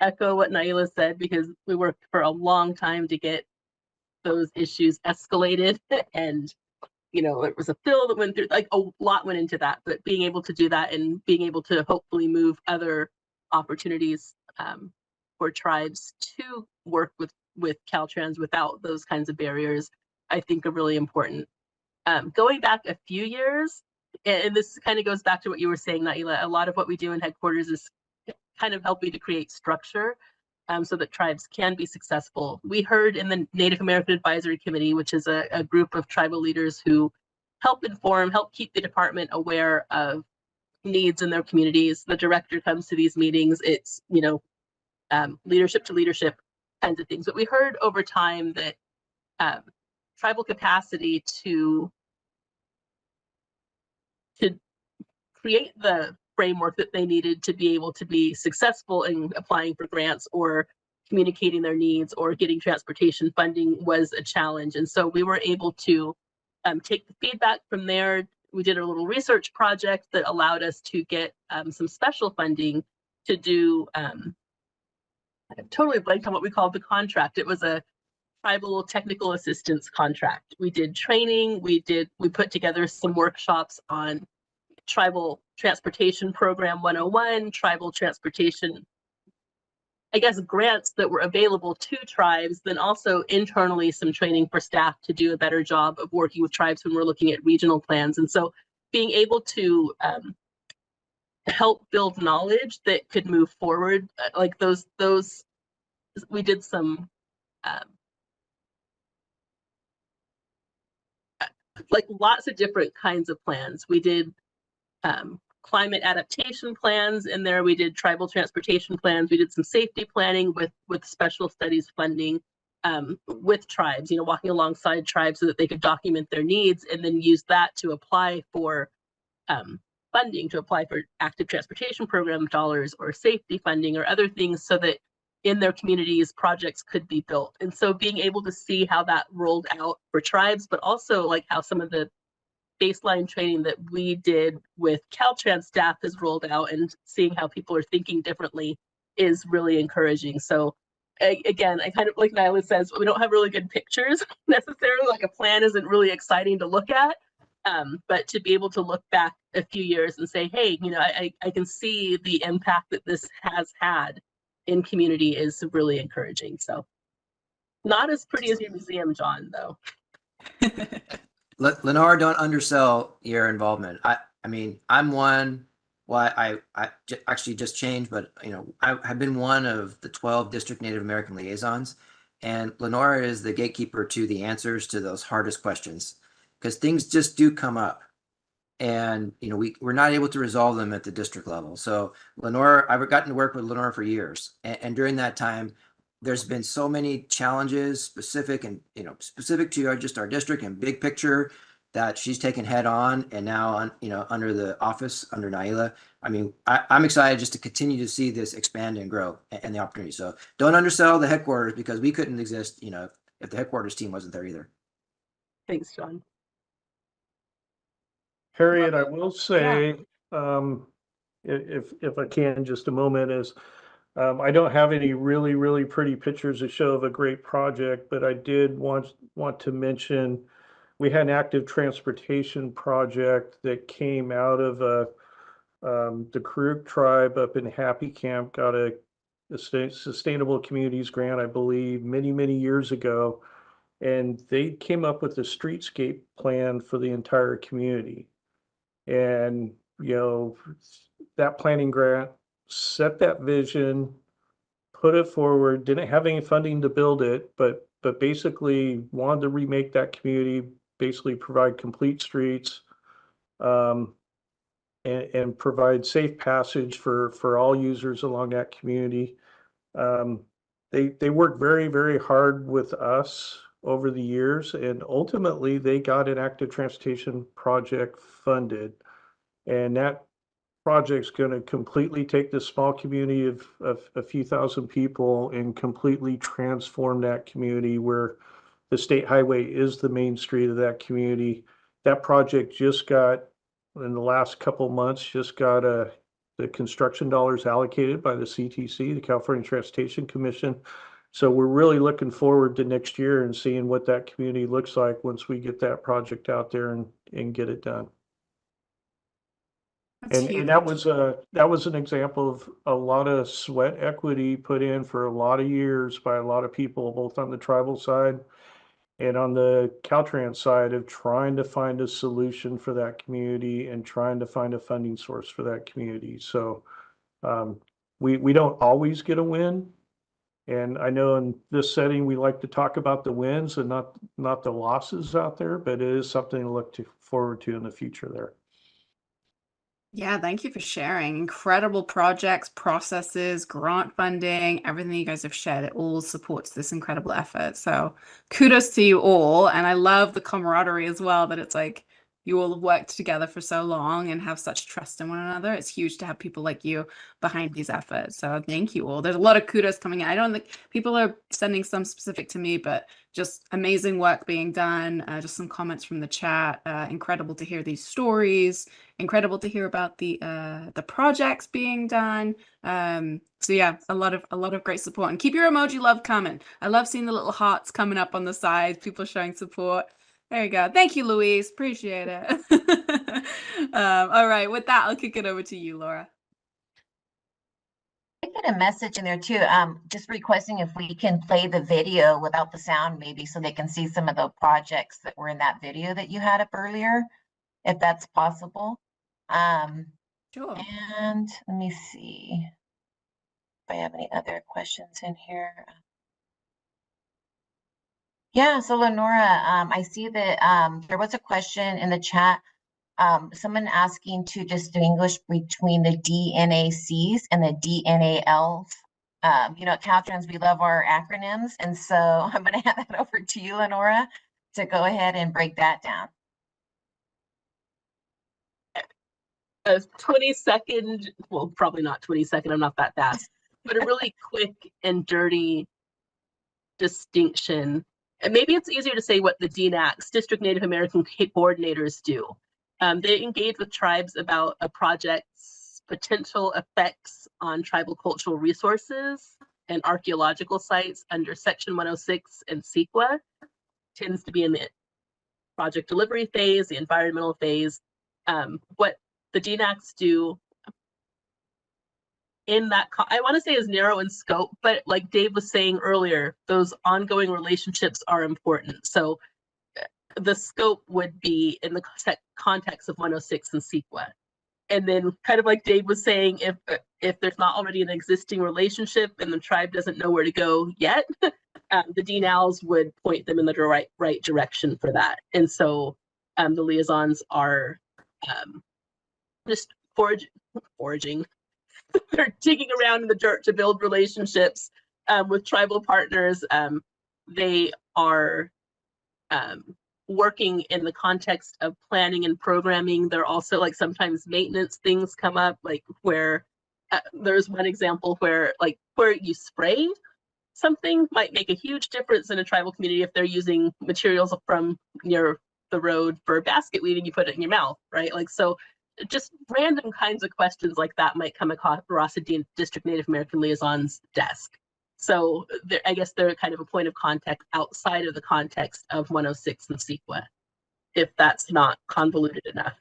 Echo what Naila said, because we worked for a long time to get those issues escalated. And, you know, it was a bill that went through, like a lot went into that, but being able to do that and being able to hopefully move other opportunities for tribes to work with Caltrans without those kinds of barriers, I think are really important. Going back a few years, and this kind of goes back to what you were saying, Naila, a lot of what we do in headquarters is kind of helping to create structure so that tribes can be successful. We heard in the Native American Advisory Committee, which is a group of tribal leaders who help inform, help keep the department aware of needs in their communities. The director comes to these meetings. It's, you know, leadership to leadership kinds of things. But we heard over time that tribal capacity to create the framework that they needed to be able to be successful in applying for grants or communicating their needs or getting transportation funding was a challenge. And so we were able to take the feedback from there, we did a little research project that allowed us to get some special funding to do, I totally blanked on what we called the contract. It was a tribal technical assistance contract. We did training, we put together some workshops on tribal transportation program 101, tribal transportation, I guess, grants that were available to tribes, then also internally some training for staff to do a better job of working with tribes when we're looking at regional plans. And so being able to help build knowledge that could move forward, like those, we did some like lots of different kinds of plans. We did climate adaptation plans in there. We did tribal transportation plans. We did some safety planning with special studies funding with tribes, you know, walking alongside tribes so that they could document their needs and then use that to apply for funding, to apply for active transportation program dollars or safety funding or other things so that in their communities projects could be built. And so being able to see how that rolled out for tribes, but also like how some of the baseline training that we did with Caltrans staff has rolled out and seeing how people are thinking differently is really encouraging. So again, I kind of, like Nyla says, we don't have really good pictures necessarily, like a plan isn't really exciting to look at, but to be able to look back a few years and say, hey, you know, I can see the impact that this has had in community is really encouraging. So not as pretty as your museum, John, though. Lenore, don't undersell your involvement. I mean, I'm one. Well, I actually just changed, but you know, I have been one of the 12 district Native American liaisons, and Lenore is the gatekeeper to the answers to those hardest questions, because things just do come up, and you know, we're not able to resolve them at the district level. So Lenore, I've gotten to work with Lenore for years, and during that time, there's been so many challenges specific and, you know, specific to our district and big picture that she's taken head on, and now on, you know, under the office under Nyla. I mean, I'm excited just to continue to see this expand and grow and the opportunity. So don't undersell the headquarters, because we couldn't exist, you know, if the headquarters team wasn't there either. Thanks, John. Harriet, I will say, if I can, just a moment, is I don't have any really pretty pictures to show of a great project, but I did want to mention we had an active transportation project that came out of the Karuk tribe up in Happy Camp, got a Sustainable Communities grant, I believe, many years ago, and they came up with a streetscape plan for the entire community. And you know, that planning grant set that vision, put it forward, didn't have any funding to build it, but basically wanted to remake that community, basically provide complete streets, and provide safe passage for all users along that community. They worked very hard with us over the years, and ultimately they got an active transportation project funded, and that project's going to completely take this small community of a few thousand people and completely transform that community, where the state highway is the main street of that community. That project just got, in the last couple months, just got the construction dollars allocated by the CTC, the California Transportation Commission. So we're really looking forward to next year and seeing what that community looks like once we get that project out there and get it done. And that was an example of a lot of sweat equity put in for a lot of years by a lot of people, both on the tribal side and on the Caltrans side, of trying to find a solution for that community and trying to find a funding source for that community. So we don't always get a win. And I know in this setting, we like to talk about the wins and not the losses out there, but it is something to look forward to in the future there. Yeah, thank you for sharing. Incredible projects, processes, grant funding, everything you guys have shared. It all supports this incredible effort. So kudos to you all. And I love the camaraderie as well, that it's like you all have worked together for so long and have such trust in one another. It's huge to have people like you behind these efforts. So thank you all. There's a lot of kudos coming in. I don't think people are sending some specific to me, but just amazing work being done. Just some comments from the chat. Incredible to hear these stories. Incredible to hear about the projects being done. So yeah, a lot of great support, and keep your emoji love coming. I love seeing the little hearts coming up on the sides, people showing support. There you go. Thank you, Louise. Appreciate it. All right, with that, I'll kick it over to you, Laura. I get a message in there too, just requesting if we can play the video without the sound, maybe so they can see some of the projects that were in that video that you had up earlier, if that's possible. Sure. And let me see if I have any other questions in here. Yeah, so Lenora, I see that there was a question in the chat. Someone asking to distinguish between the DNACs and the DNALs. You know, at Caltrans, we love our acronyms. And so I'm going to hand that over to you, Lenora, to go ahead and break that down. A 20-second, well, probably not 20-second, I'm not that fast, but a really quick and dirty distinction. And maybe it's easier to say what the DNACs, District Native American Coordinators, do. They engage with tribes about a project's potential effects on tribal cultural resources and archaeological sites under Section 106 and CEQA. Tends to be in the project delivery phase, the environmental phase. What the DNACs do in that, I want to say is narrow in scope, but like Dave was saying earlier, those ongoing relationships are important. So the scope would be in the context of 106 and CEQA. And then kind of like Dave was saying, if there's not already an existing relationship and the tribe doesn't know where to go yet, the DNALs would point them in the right direction for that. And so the liaisons are just foraging. They're digging around in the dirt to build relationships with tribal partners. They are working in the context of planning and programming. They're also like sometimes maintenance things come up, like where there's one example where you spray something might make a huge difference in a tribal community if they're using materials from near the road for basket weaving, you put it in your mouth, right? Like, so just random kinds of questions like that might come across a District Native American Liaison's desk. So I guess they're kind of a point of contact outside of the context of 106 and CEQA, if that's not convoluted enough.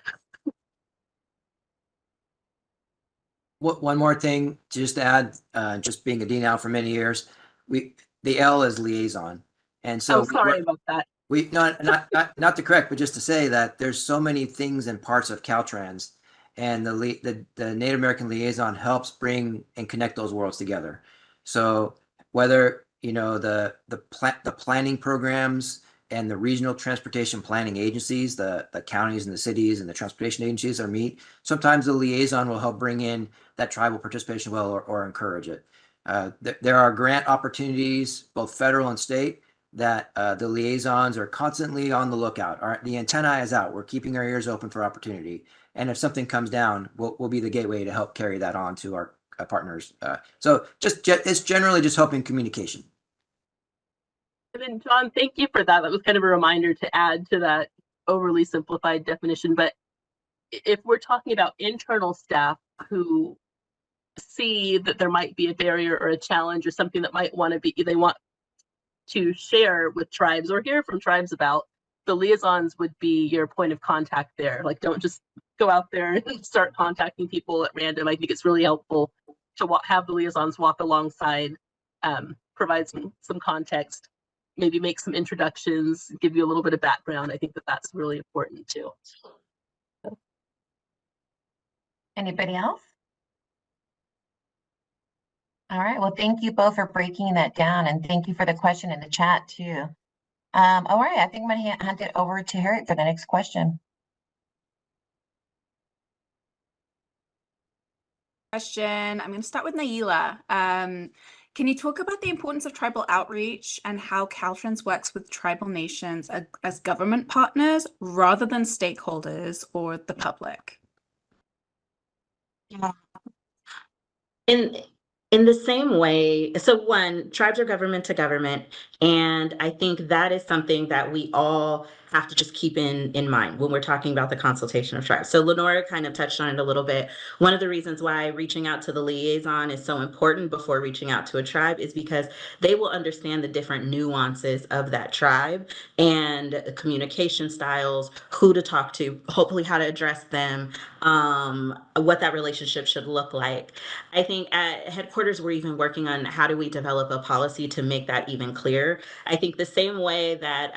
One more thing to just add, just being a DNAL for many years, the L is liaison. And so sorry about that. Not to correct, but just to say that there's so many things and parts of Caltrans, and the Native American liaison helps bring and connect those worlds together. So whether the planning programs and the regional transportation planning agencies, the counties and the cities and the transportation agencies are meet, sometimes the liaison will help bring in that tribal participation well or encourage it. There are grant opportunities, both federal and state, that the liaisons are constantly on the lookout. The antenna is out. We're keeping our ears open for opportunity. And if something comes down, we'll be the gateway to help carry that on to our partners. So it's generally just helping communication. And then John, thank you for that. That was kind of a reminder to add to that overly simplified definition. But if we're talking about internal staff who see that there might be a barrier or a challenge or something that they want to share with tribes or hear from tribes about, the liaisons would be your point of contact there. Like, don't just go out there and start contacting people at random. I think it's really helpful to have the liaisons walk alongside, provide some context, maybe make some introductions, give you a little bit of background. I think that's really important too. Anybody else? All right, well, thank you both for breaking that down, and thank you for the question in the chat too. All right, I think I'm going to hand it over to Harriet for the next question. I'm going to start with Naila. Can you talk about the importance of tribal outreach and how Caltrans works with tribal nations as government partners rather than stakeholders or the public? Yeah. In the same way, so one, tribes are government to government, and I think that is something that we all have to just keep in mind when we're talking about the consultation of tribes. So Lenora kind of touched on it a little bit. One of the reasons why reaching out to the liaison is so important before reaching out to a tribe is because they will understand the different nuances of that tribe and communication styles, who to talk to, hopefully how to address them, what that relationship should look like. I think at headquarters, we're even working on how do we develop a policy to make that even clearer. I think the same way that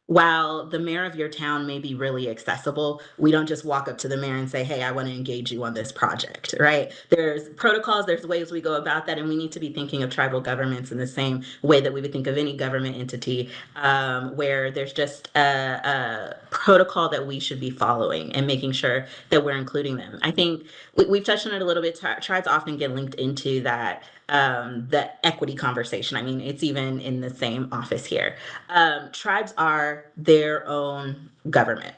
while the mayor of your town may be really accessible, we don't just walk up to the mayor and say, hey, I want to engage you on this project, right? There's protocols, there's ways we go about that, and we need to be thinking of tribal governments in the same way that we would think of any government entity, where there's just a protocol that we should be following and making sure that we're including them. I think we've touched on it a little bit. Tribes often get linked into that, the equity conversation. I mean, it's even in the same office here. Tribes are their own government.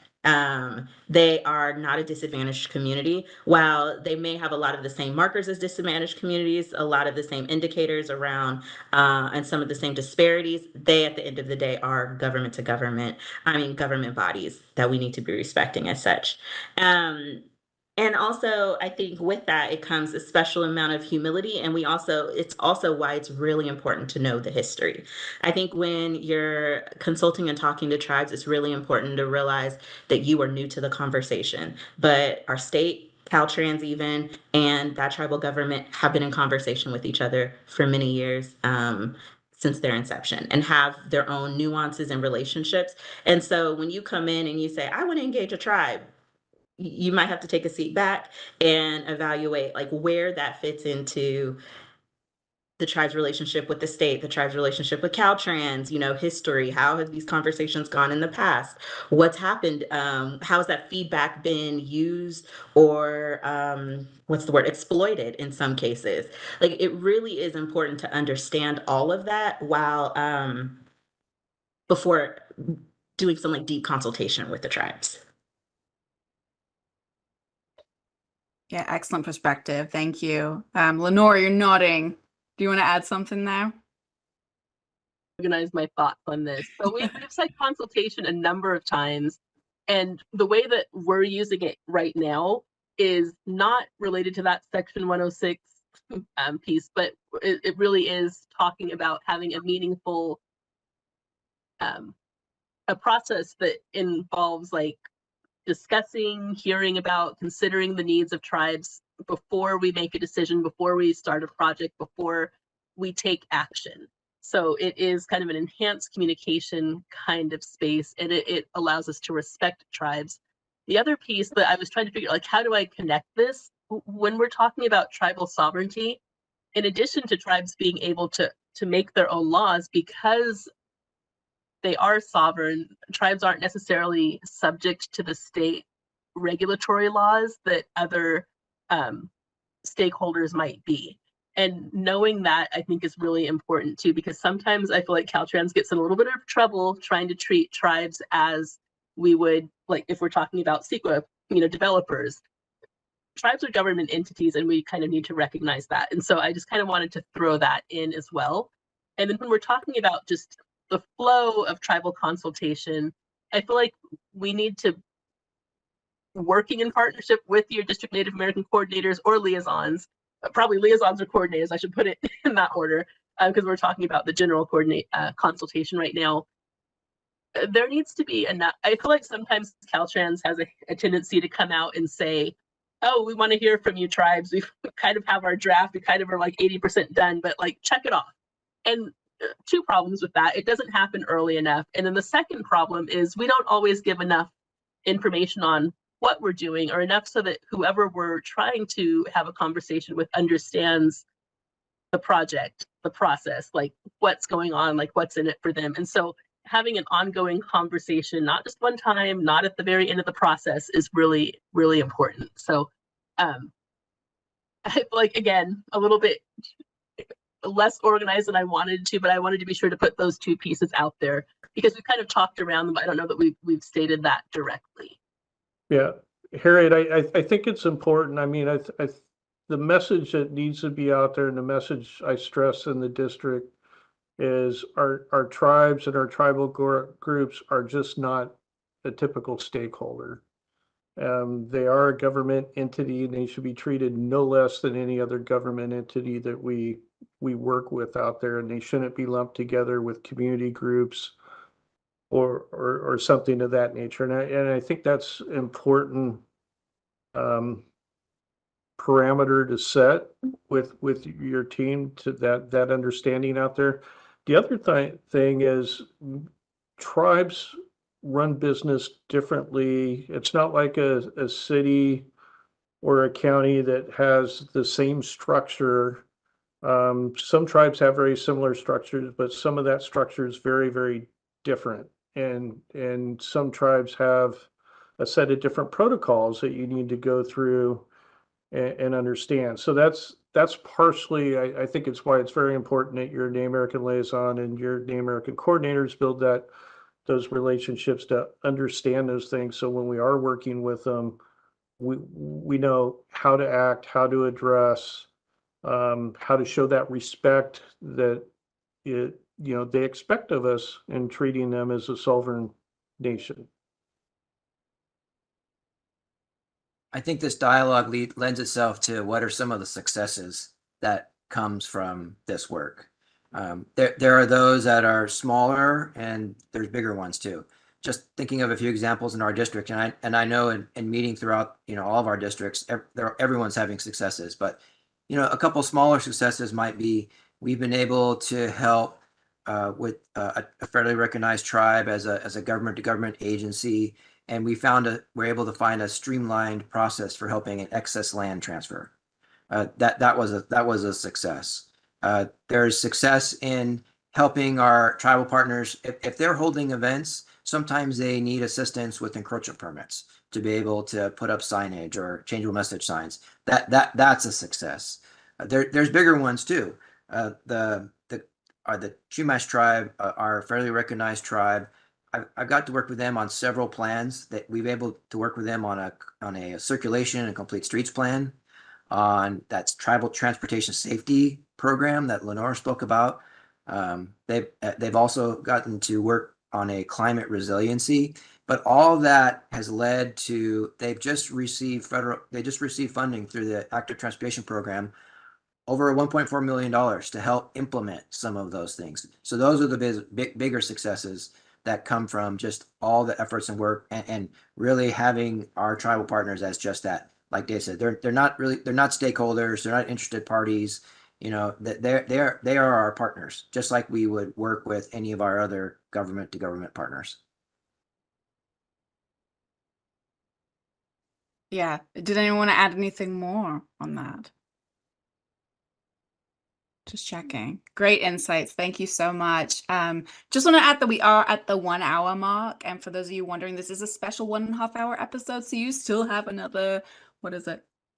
They are not a disadvantaged community. While they may have a lot of the same markers as disadvantaged communities, a lot of the same indicators around, and some of the same disparities, they, at the end of the day, are government to government, government bodies that we need to be respecting as such. And also, I think with that, it comes a special amount of humility. And it's also why it's really important to know the history. I think when you're consulting and talking to tribes, it's really important to realize that you are new to the conversation. But our state, Caltrans even, and that tribal government have been in conversation with each other for many years, since their inception, and have their own nuances and relationships. And so when you come in and you say, I want to engage a tribe, you might have to take a seat back and evaluate like where that fits into the tribe's relationship with the state, the tribe's relationship with Caltrans, history. How have these conversations gone in the past? What's happened? How has that feedback been used or exploited in some cases? Like, it really is important to understand all of that while before doing some like deep consultation with the tribes. Yeah, excellent perspective. Thank you. Lenore, you're nodding. Do you want to add something there? Organize my thoughts on this. So we've said consultation a number of times, and the way that we're using it right now is not related to that Section 106 piece, but it really is talking about having a meaningful a process that involves like discussing, hearing about, considering the needs of tribes before we make a decision, before we start a project, before we take action. So it is kind of an enhanced communication kind of space, and it allows us to respect tribes. The other piece that I was trying to figure out, like, how do I connect this? When we're talking about tribal sovereignty, in addition to tribes being able to make their own laws, because they are sovereign, tribes aren't necessarily subject to the state regulatory laws that other stakeholders might be. And knowing that, I think, is really important too, because sometimes I feel like Caltrans gets in a little bit of trouble trying to treat tribes as we would, like, if we're talking about CEQA, developers. Tribes are government entities, and we kind of need to recognize that. And so I just kind of wanted to throw that in as well. And then when we're talking about just the flow of tribal consultation, I feel like we need to, working in partnership with your district Native American coordinators or liaisons, probably liaisons or coordinators, I should put it in that order, because we're talking about the general consultation right now. There needs to be enough. I feel like sometimes Caltrans has a tendency to come out and say, oh, we want to hear from you tribes. We kind of have our draft. We kind of are like 80% done, but like check it off. And two problems with that. It doesn't happen early enough. And then the second problem is we don't always give enough information on what we're doing, or enough so that whoever we're trying to have a conversation with understands the project, the process, like what's going on, like what's in it for them. And so having an ongoing conversation, not just one time, not at the very end of the process, is really, really important. So I feel like, again, a little bit less organized than I wanted to, but I wanted to be sure to put those two pieces out there because we kind of talked around them, but I don't know that we've stated that directly. Yeah, Harriet, I think it's important. I mean, the message that needs to be out there, and the message I stress in the district is our tribes and our tribal groups are just not a typical stakeholder. They are a government entity, and they should be treated no less than any other government entity that we work with out there, and they shouldn't be lumped together with community groups or something of that nature. And I think that's important parameter to set with your team, to that understanding out there. The other thing is tribes run business differently. It's not like a city or a county that has the same structure. Some tribes have very similar structures, but some of that structure is very, very different. And some tribes have a set of different protocols that you need to go through and understand. So that's partially, I think it's why it's very important that your Native American liaison and your Native American coordinators build those relationships to understand those things. So when we are working with them, we know how to act, how to address, how to show that respect that they expect of us in treating them as a sovereign nation. I think this dialogue lends itself to what are some of the successes that comes from this work. There are those that are smaller, and there's bigger ones too. Just thinking of a few examples in our district, and I know in meeting throughout all of our districts, everyone's having successes, but a couple smaller successes might be we've been able to help with a federally recognized tribe as a government-to-government agency, and we're able to find a streamlined process for helping an excess land transfer. That was a success. There's success in helping our tribal partners if they're holding events. Sometimes they need assistance with encroachment permits to be able to put up signage or changeable message signs. That's a success. There's bigger ones too. The Chumash tribe, our fairly recognized tribe. I've got to work with them on several plans that we've been able to work with them on a circulation and complete streets plan, on that tribal transportation safety program that Lenore spoke about. They've also gotten to work on a climate resiliency, but all of that has led to they just received funding through the Active Transportation Program, over $1.4 million to help implement some of those things. So those are the bigger successes that come from just all the efforts and work, and really having our tribal partners as just that. Like Dave said, they're not stakeholders, they're not interested parties. They are our partners, just like we would work with any of our other government to government partners. Yeah. Did anyone want to add anything more on that? Just checking. Great insights. Thank you so much. Just want to add that we are at the 1 hour mark. And for those of you wondering, this is a special 1.5 hour episode. So you still have another,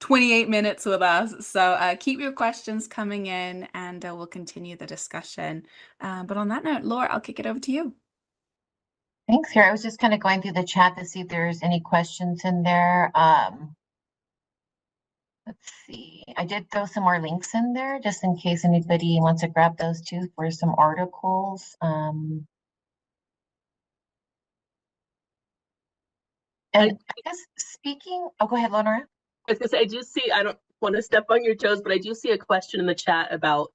28 minutes with us. So keep your questions coming in, and we'll continue the discussion. But on that note, Laura, I'll kick it over to you. Thanks, Here. I was just kind of going through the chat to see if there's any questions in there. Let's see. I did throw some more links in there just in case anybody wants to grab those too for some articles. And I guess go ahead, Lenora. I was gonna say, I do see, I don't want to step on your toes, but I do see a question in the chat about,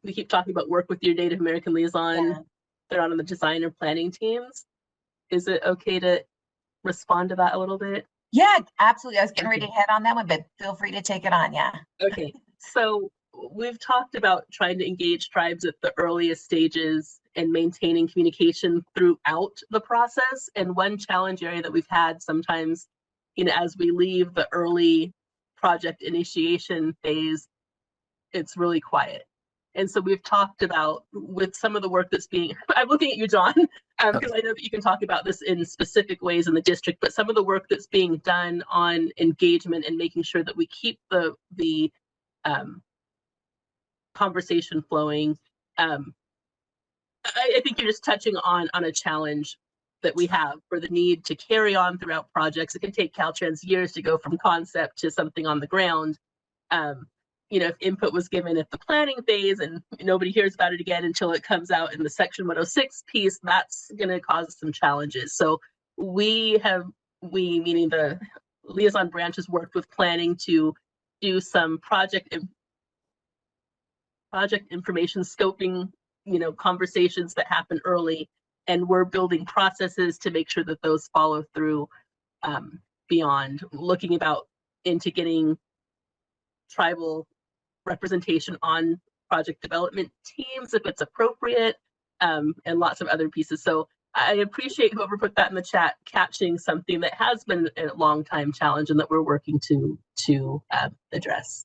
we keep talking about work with your Native American liaison. Yeah. They're on the design or planning teams. Is it okay to respond to that a little bit? Yeah, absolutely. I was getting ready to head on that one, but feel free to take it on. Yeah. Okay. So we've talked about trying to engage tribes at the earliest stages and maintaining communication throughout the process. And one challenge area that we've had sometimes, as we leave the early project initiation phase, it's really quiet. And so we've talked about, with some of the work that's being, I'm looking at you, John, because I know that you can talk about this in specific ways in the district, but some of the work that's being done on engagement and making sure that we keep the conversation flowing. I think you're just touching on a challenge that we have for the need to carry on throughout projects. It can take Caltrans years to go from concept to something on the ground. If input was given at the planning phase and nobody hears about it again until it comes out in the Section 106 piece, that's going to cause some challenges. So we, meaning the liaison branches, worked with planning to do some project information scoping, conversations that happen early, and we're building processes to make sure that those follow through, beyond looking into getting tribal representation on project development teams if it's appropriate, and lots of other pieces. So I appreciate whoever put that in the chat, catching something that has been a long time challenge and that we're working to address.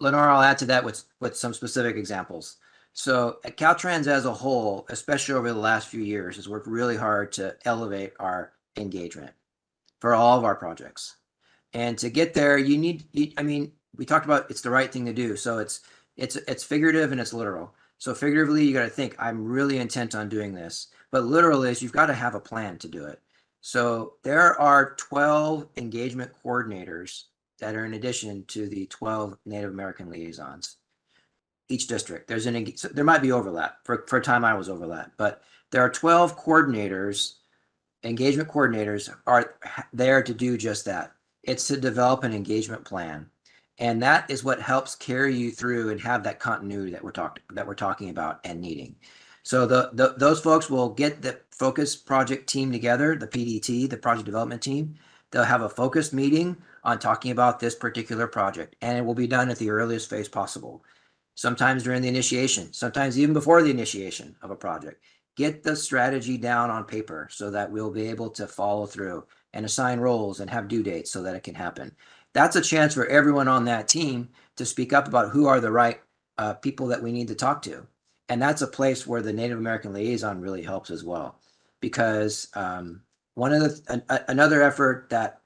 Lenore, I'll add to that with some specific examples. So at Caltrans as a whole, especially over the last few years, has worked really hard to elevate our engagement for all of our projects. And to get there, we talked about it's the right thing to do. So it's figurative and it's literal. So figuratively, you got to think, I'm really intent on doing this. But literally is you've got to have a plan to do it. So there are 12 engagement coordinators that are in addition to the 12 Native American liaisons. Each district, there might be overlap. For a time I was overlap, but there are 12 coordinators. Engagement coordinators are there to do just that. It's to develop an engagement plan, and that is what helps carry you through and have that continuity that we're talking about and needing. So those folks will get the focus project team together, the PDT, the project development team. They'll have a focused meeting on talking about this particular project, and it will be done at the earliest phase possible. Sometimes during the initiation, sometimes even before the initiation of a project. Get the strategy down on paper so that we'll be able to follow through and assign roles and have due dates so that it can happen. That's a chance for everyone on that team to speak up about who are the right people that we need to talk to. And that's a place where the Native American liaison really helps as well. Because another effort that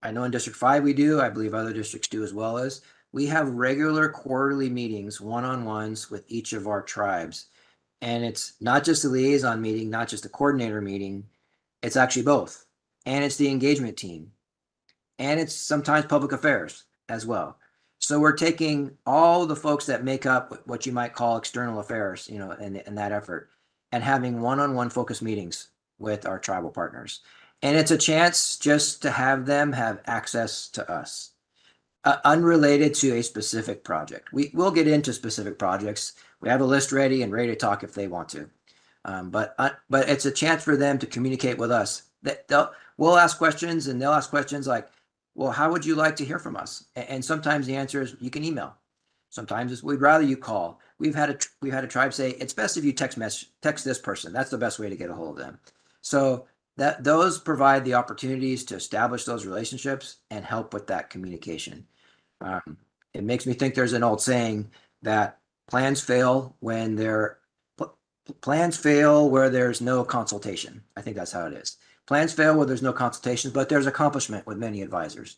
I know in District 5 we do, I believe other districts do as well, is we have regular quarterly meetings, one-on-ones with each of our tribes. And it's not just a liaison meeting, not just a coordinator meeting. It's actually both. And it's the engagement team. And it's sometimes public affairs as well. So we're taking all the folks that make up what you might call external affairs, in that effort, and having one-on-one focus meetings with our tribal partners. And it's a chance just to have them have access to us. Unrelated to a specific project. We will get into specific projects. We have a list ready and ready to talk if they want to. But it's a chance for them to communicate with us. We'll ask questions and they'll ask questions like, well, how would you like to hear from us? And sometimes the answer is you can email. Sometimes we'd rather you call. We've had a tribe say it's best if you text this person. That's the best way to get a hold of them. So those provide the opportunities to establish those relationships and help with that communication. It makes me think there's an old saying that plans fail where there's no consultation. I think that's how it is. Plans fail where there's no consultation, but there's accomplishment with many advisors.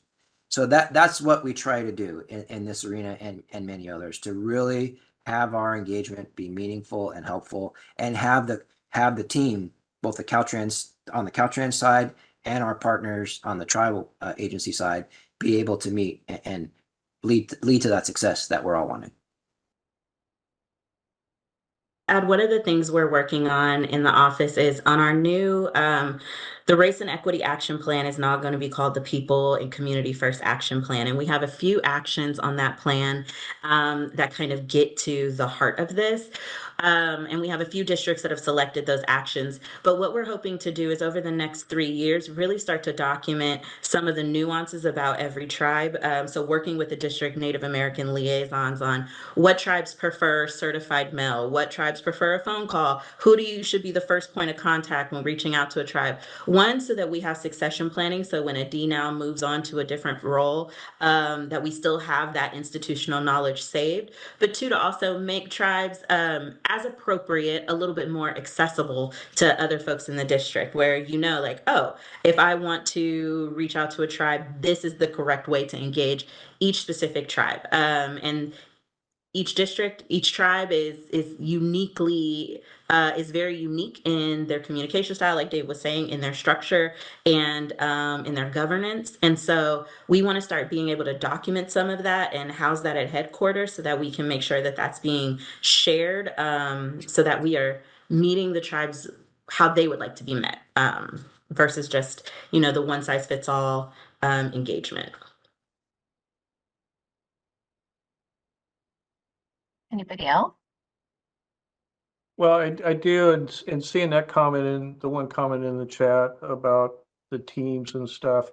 So that's what we try to do in this arena and many others, to really have our engagement be meaningful and helpful, and have the team, both the Caltrans on the Caltrans side and our partners on the tribal agency side, be able to meet and lead to that success that we're all wanting. One of the things we're working on in the office is on our new, the Race and Equity Action Plan is now going to be called the People and Community First Action Plan. And we have a few actions on that plan that kind of get to the heart of this. And we have a few districts that have selected those actions. But what we're hoping to do is over the next 3 years, really start to document some of the nuances about every tribe. So working with the district Native American liaisons on what tribes prefer certified mail, what tribes prefer a phone call, who should be the first point of contact when reaching out to a tribe. One, so that we have succession planning. So when a D now moves on to a different role, that we still have that institutional knowledge saved. But two, to also make tribes as appropriate, a little bit more accessible to other folks in the district, where if I want to reach out to a tribe, this is the correct way to engage each specific tribe. And each district, each tribe is uniquely is very unique in their communication style, like Dave was saying, in their structure and in their governance. And so we want to start being able to document some of that and house that at headquarters so that we can make sure that that's being shared, so that we are meeting the tribes how they would like to be met, versus just, the one size fits all engagement. Anybody else? Well, I do, and seeing that comment in the one comment in the chat about the teams and stuff.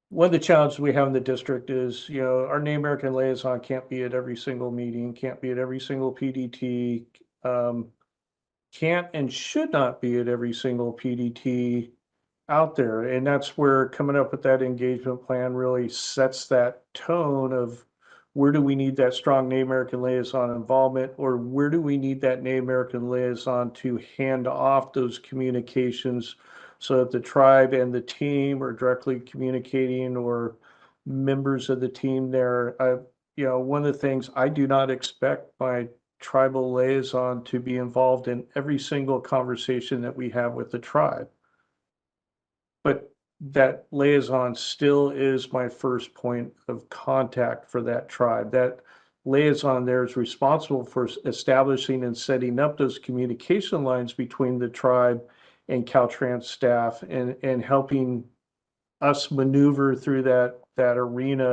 One of the challenges we have in the district is, our Native American liaison can't be at every single meeting, can't be at every single PDT, can't and should not be at every single PDT out there. And that's where coming up with that engagement plan really sets that tone of where do we need that strong Native American liaison involvement, or where do we need that Native American liaison to hand off those communications so that the tribe and the team are directly communicating, or members of the team there. One of the things, I do not expect my tribal liaison to be involved in every single conversation that we have with the tribe. But that liaison still is my first point of contact for that tribe. That liaison there is responsible for establishing and setting up those communication lines between the tribe and Caltrans staff, and helping us maneuver through that arena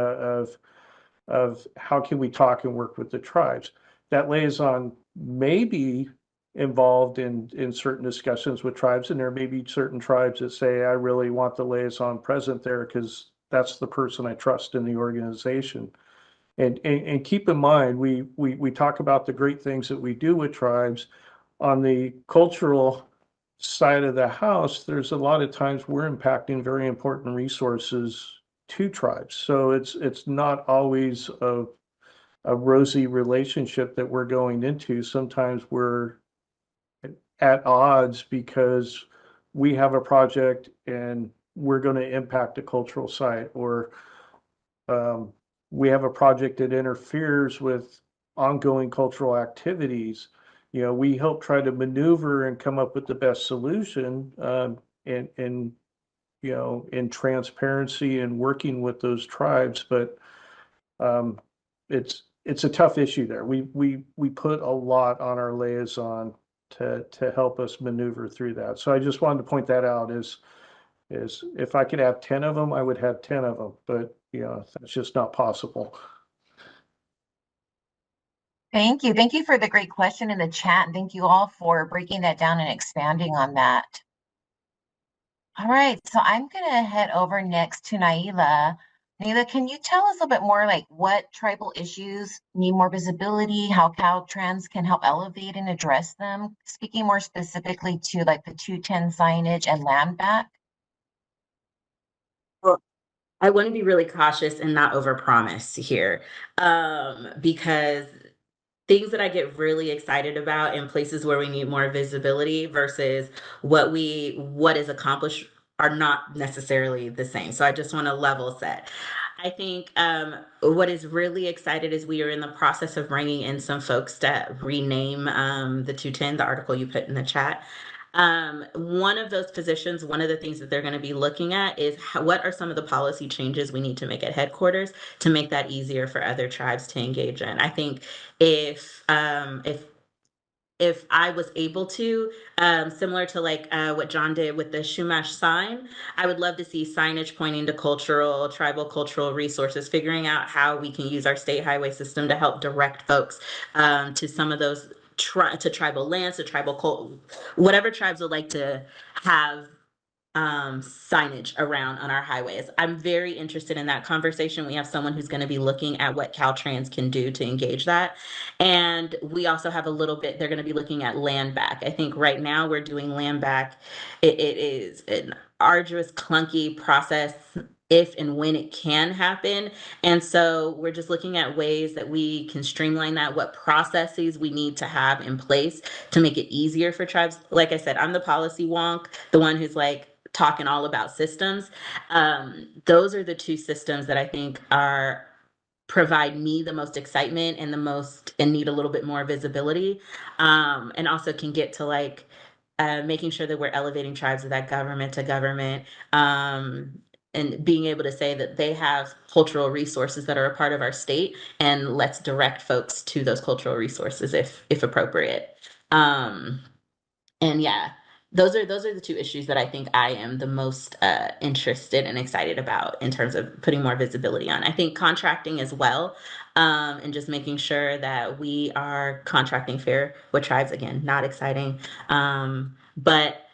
of how can we talk and work with the tribes. That liaison may be involved in certain discussions with tribes, and there may be certain tribes that say, I really want the liaison present there because that's the person I trust in the organization. And keep in mind, we talk about the great things that we do with tribes. On the cultural side of the house, there's a lot of times we're impacting very important resources to tribes. So it's not always a rosy relationship that we're going into. Sometimes we're at odds because we have a project and we're going to impact a cultural site, or we have a project that interferes with ongoing cultural activities. We help try to maneuver and come up with the best solution, in transparency and working with those tribes. But it's a tough issue there. We put a lot on our liaison to help us maneuver through that. So I just wanted to point that out, is if I could have 10 of them, I would have 10 of them, but that's just not possible. Thank you. Thank you for the great question in the chat. And thank you all for breaking that down and expanding on that. All right, so I'm going to head over next to Naila. Naila, can you tell us a little bit more, like what tribal issues need more visibility, how Caltrans can help elevate and address them? Speaking more specifically to like the 210 signage and land back. Well, I want to be really cautious and not overpromise here, because things that I get really excited about in places where we need more visibility versus what is accomplished are not necessarily the same. So I just want to level set. I think what is really excited is we are in the process of bringing in some folks to rename the 210, the article you put in the chat. One of those positions, one of the things that they're going to be looking at is what are some of the policy changes we need to make at headquarters to make that easier for other tribes to engage in. I think if I was able to, similar to like what John did with the Shumash sign, I would love to see signage pointing to tribal cultural resources, figuring out how we can use our state highway system to help direct folks to some of those to tribal lands, to tribal whatever tribes would like to have signage around on our highways. I'm very interested in that conversation. We have someone who's going to be looking at what Caltrans can do to engage that. And we also have they're going to be looking at land back. I think right now we're doing land back. It is an arduous, clunky process if and when it can happen. And so we're just looking at ways that we can streamline that, what processes we need to have in place to make it easier for tribes. Like I said, I'm the policy wonk, the one who's like talking all about systems. Those are the two systems that I think are provide me the most excitement and and need a little bit more visibility, and also can get to like making sure that we're elevating tribes of that government to government, and being able to say that they have cultural resources that are a part of our state, and let's direct folks to those cultural resources if appropriate. And yeah, those are the two issues that I think I am the most interested and excited about in terms of putting more visibility on. I think contracting as well, and just making sure that we are contracting fair with tribes. Again, not exciting, but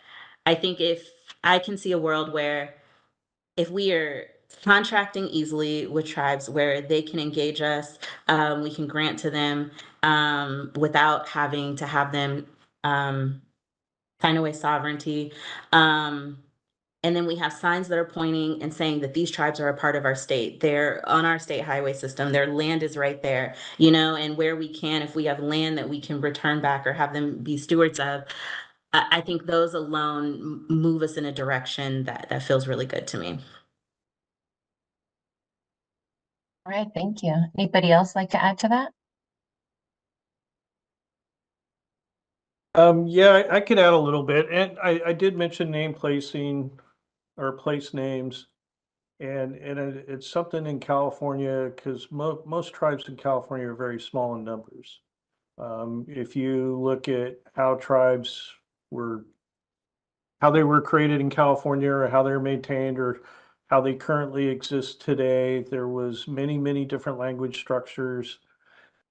I think if I can see a world where if we are contracting easily with tribes where they can engage us, we can grant to them without having to have them sign away sovereignty. And then we have signs that are pointing and saying that these tribes are a part of our state. They're on our state highway system. Their land is right there, you know, and where we can, if we have land that we can return back or have them be stewards of, I think those alone move us in a direction that feels really good to me. All right, thank you. Anybody else like to add to that? Yeah, I could add a little bit, and I did mention name placing or place names, and it's something in California because most tribes in California are very small in numbers. If you look at how tribes were, how they were created in California, or how they're maintained, or how they currently exist today, there was many different language structures.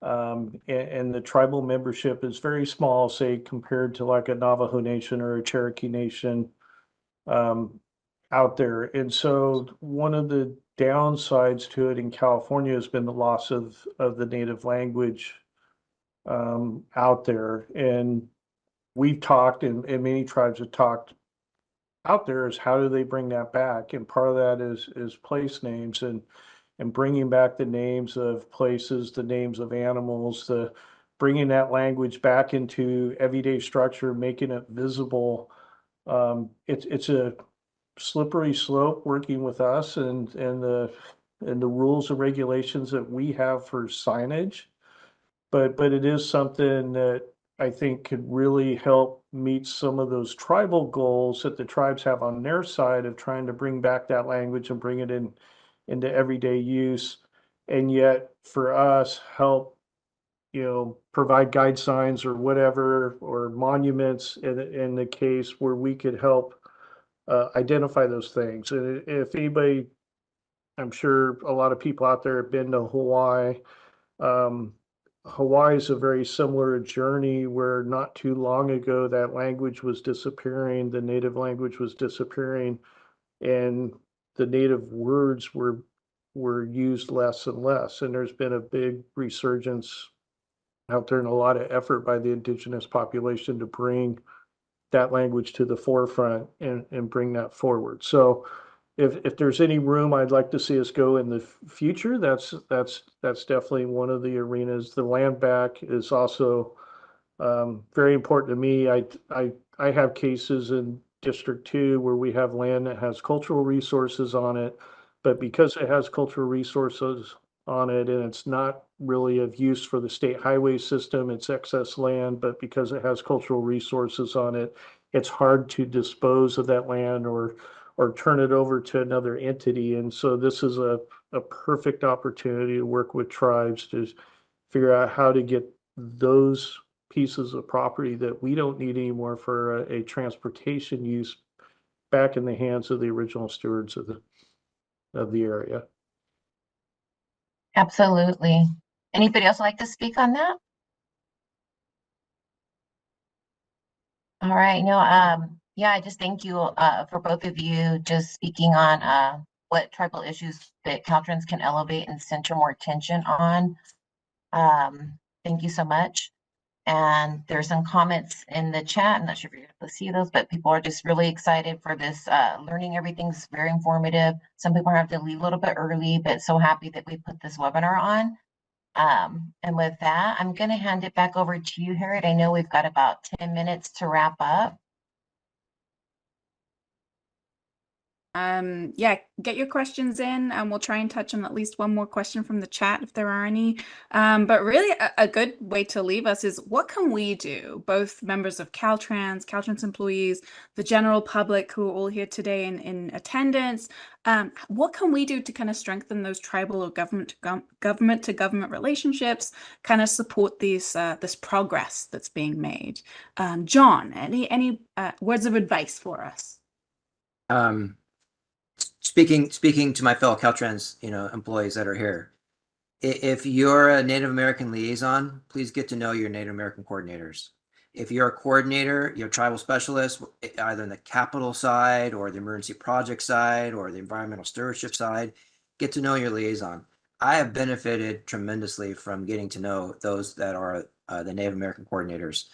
And the tribal membership is very small, say, compared to like a Navajo Nation or a Cherokee Nation out there. And so one of the downsides to it in California has been the loss of the native language out there. And we've talked, and many tribes have talked out there, is how do they bring that back? And part of that is place names, and bringing back the names of places, the names of animals, the bringing that language back into everyday structure, making it visible. It's a slippery slope working with us and the rules and regulations that we have for signage. But it is something that I think could really help meet some of those tribal goals that the tribes have on their side of trying to bring back that language and bring it into everyday use. And yet for us, help, provide guide signs or whatever, or monuments in the case where we could help identify those things. And if anybody, I'm sure a lot of people out there have been to Hawaii. Um, Hawaii is a very similar journey where not too long ago that language was disappearing, the native language was disappearing, and the native words were used less and less. And there's been a big resurgence out there and a lot of effort by the indigenous population to bring that language to the forefront and bring that forward. So if there's any room I'd like to see us go in the future, that's definitely one of the arenas. The land back is also very important to me. I have cases in District 2 where we have land that has cultural resources on it, but because it has cultural resources on it and it's not really of use for the state highway system, it's excess land, but because it has cultural resources on it, it's hard to dispose of that land or turn it over to another entity. And so this is a perfect opportunity to work with tribes to figure out how to get those pieces of property that we don't need anymore for a transportation use back in the hands of the original stewards of the area. Absolutely. Anybody else like to speak on that? All right. No, yeah, I just thank you for both of you just speaking on what tribal issues that Caltrans can elevate and center more attention on. Thank you so much. And there's some comments in the chat. I'm not sure if you're able to see those, but people are just really excited for this. Learning everything's very informative. Some people have to leave a little bit early, but so happy that we put this webinar on. And with that, I'm going to hand it back over to you, Harriet. I know we've got about 10 minutes to wrap up. Yeah, get your questions in and we'll try and touch on at least one more question from the chat if there are any. But really a good way to leave us is what can we do, both members of Caltrans employees, the general public who are all here today in attendance, what can we do to kind of strengthen those tribal or government to government relationships, kind of support these this progress that's being made? John, any words of advice for us? Speaking to my fellow Caltrans, employees that are here, if you're a Native American liaison, please get to know your Native American coordinators. If you're a coordinator, you're a tribal specialist, either in the capital side or the emergency project side or the environmental stewardship side, get to know your liaison. I have benefited tremendously from getting to know those that are the Native American coordinators.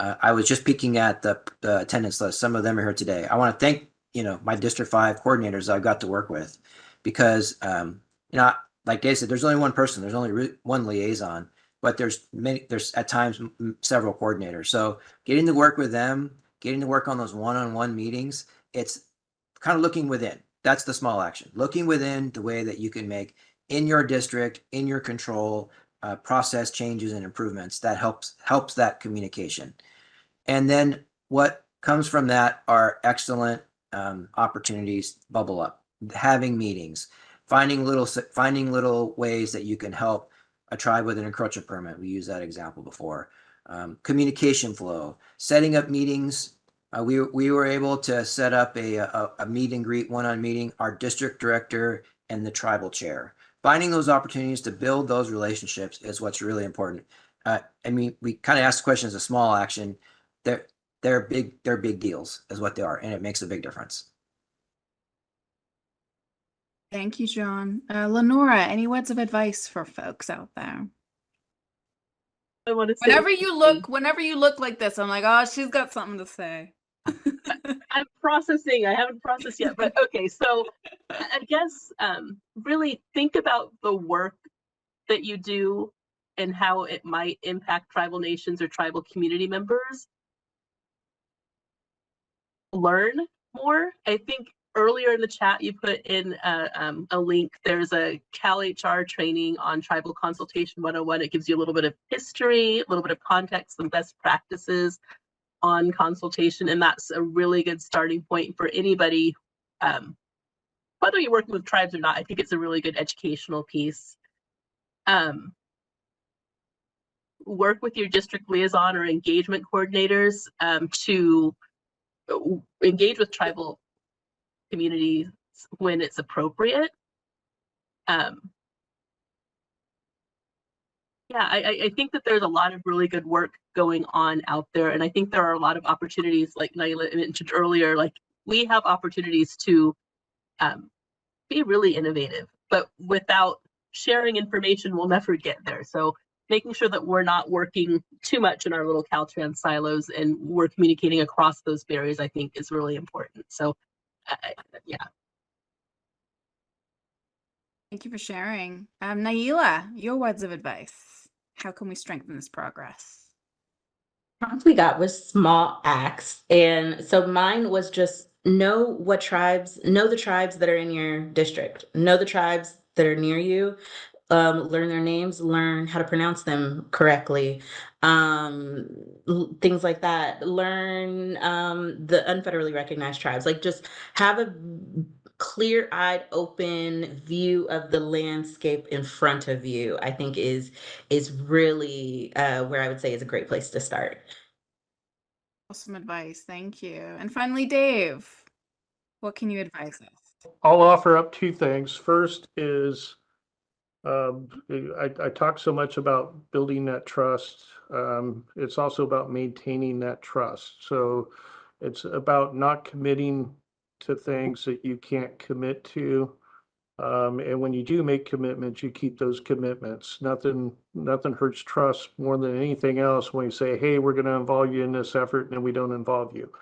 I was just peeking at the attendance list. Some of them are here today. I want to thank my District 5 coordinators I've got to work with, because like Dave said, there's only one person, there's only one liaison, but there's at times several coordinators. So getting to work with them, getting to work on those one-on-one meetings, it's kind of looking within. That's the small action. Looking within the way that you can make in your district, in your control, process changes and improvements that helps that communication. And then what comes from that are excellent opportunities bubble up, having meetings, finding little ways that you can help a tribe with an encroachment permit. We used that example before. Communication flow, setting up meetings. We were able to set up a meet and greet one-on meeting, our district director and the tribal chair. Finding those opportunities to build those relationships is what's really important. We kind of ask the question as a small action. They're big deals is what they are, and it makes a big difference. Thank you, John. Lenora, any words of advice for folks out there? I want to say whenever you look like this, I'm like, oh, she's got something to say. I'm processing. I haven't processed yet, but okay. So I guess really think about the work that you do and how it might impact tribal nations or tribal community members. Learn more. I think earlier in the chat you put in a link. There's a CalHR training on Tribal Consultation 101. It gives you a little bit of history, a little bit of context, some best practices on consultation, and that's a really good starting point for anybody, whether you're working with tribes or not. I think it's a really good educational piece. Work with your district liaison or engagement coordinators to engage with tribal communities when it's appropriate. I think that there's a lot of really good work going on out there, and I think there are a lot of opportunities, like Naila mentioned earlier. Like, we have opportunities to be really innovative, but without sharing information, we'll never get there. So making sure that we're not working too much in our little Caltrans silos and we're communicating across those barriers, I think, is really important. So yeah. Thank you for sharing. Naila, your words of advice. How can we strengthen this progress? Prompt we got was small acts. And so mine was just know the tribes that are in your district, know the tribes that are near you, learn their names, learn how to pronounce them correctly, things like that. Learn the unfederally recognized tribes. Like, just have a clear-eyed, open view of the landscape in front of you, I think is really where I would say is a great place to start. Awesome advice. Thank you. And finally, Dave, what can you advise us? I'll offer up two things. First is I talk so much about building that trust. It's also about maintaining that trust. So it's about not committing to things that you can't commit to. And when you do make commitments, you keep those commitments. Nothing hurts trust more than anything else when you say, hey, we're going to involve you in this effort, and then we don't involve you.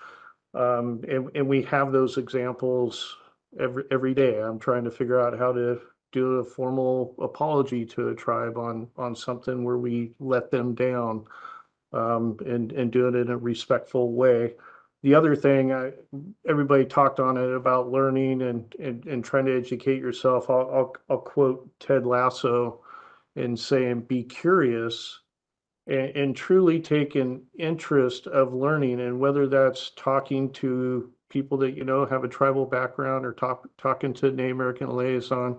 And we have those examples every day. I'm trying to figure out how to do a formal apology to a tribe on something where we let them down, and do it in a respectful way. the other thing, everybody talked on it about learning and trying to educate yourself. I'll quote Ted Lasso in saying, be curious and truly take an interest of learning. And whether that's talking to people that, you know, have a tribal background or talking to Native American liaison,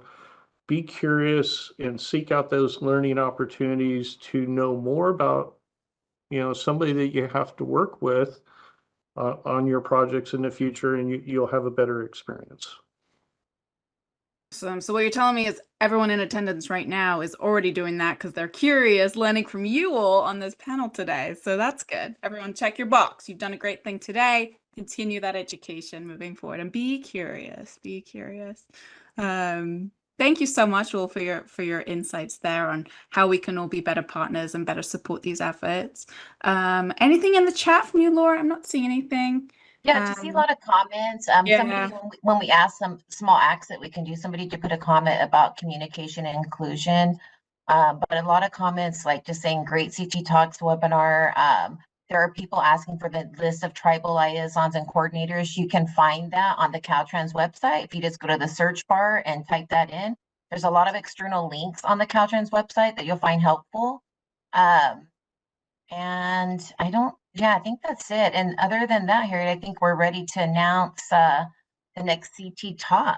be curious and seek out those learning opportunities to know more about, you know, somebody that you have to work with on your projects in the future, and you'll have a better experience. So what you're telling me is everyone in attendance right now is already doing that because they're curious, learning from you all on this panel today. So that's good. Everyone check your box. You've done a great thing today. Continue that education moving forward and be curious. Be curious. Thank you so much all for your insights there on how we can all be better partners and better support these efforts. Anything in the chat from you, Laura? I'm not seeing anything. Yeah, just see a lot of comments. Yeah. Somebody, when we asked some small acts that we can do, somebody did put a comment about communication and inclusion. But a lot of comments like just saying great CT Talks webinar. There are people asking for the list of tribal liaisons and coordinators. You can find that on the Caltrans website. If you just go to the search bar and type that in, there's a lot of external links on the Caltrans website that you'll find helpful. And I think that's it. And other than that, Harriet, I think we're ready to announce the next CT Talk.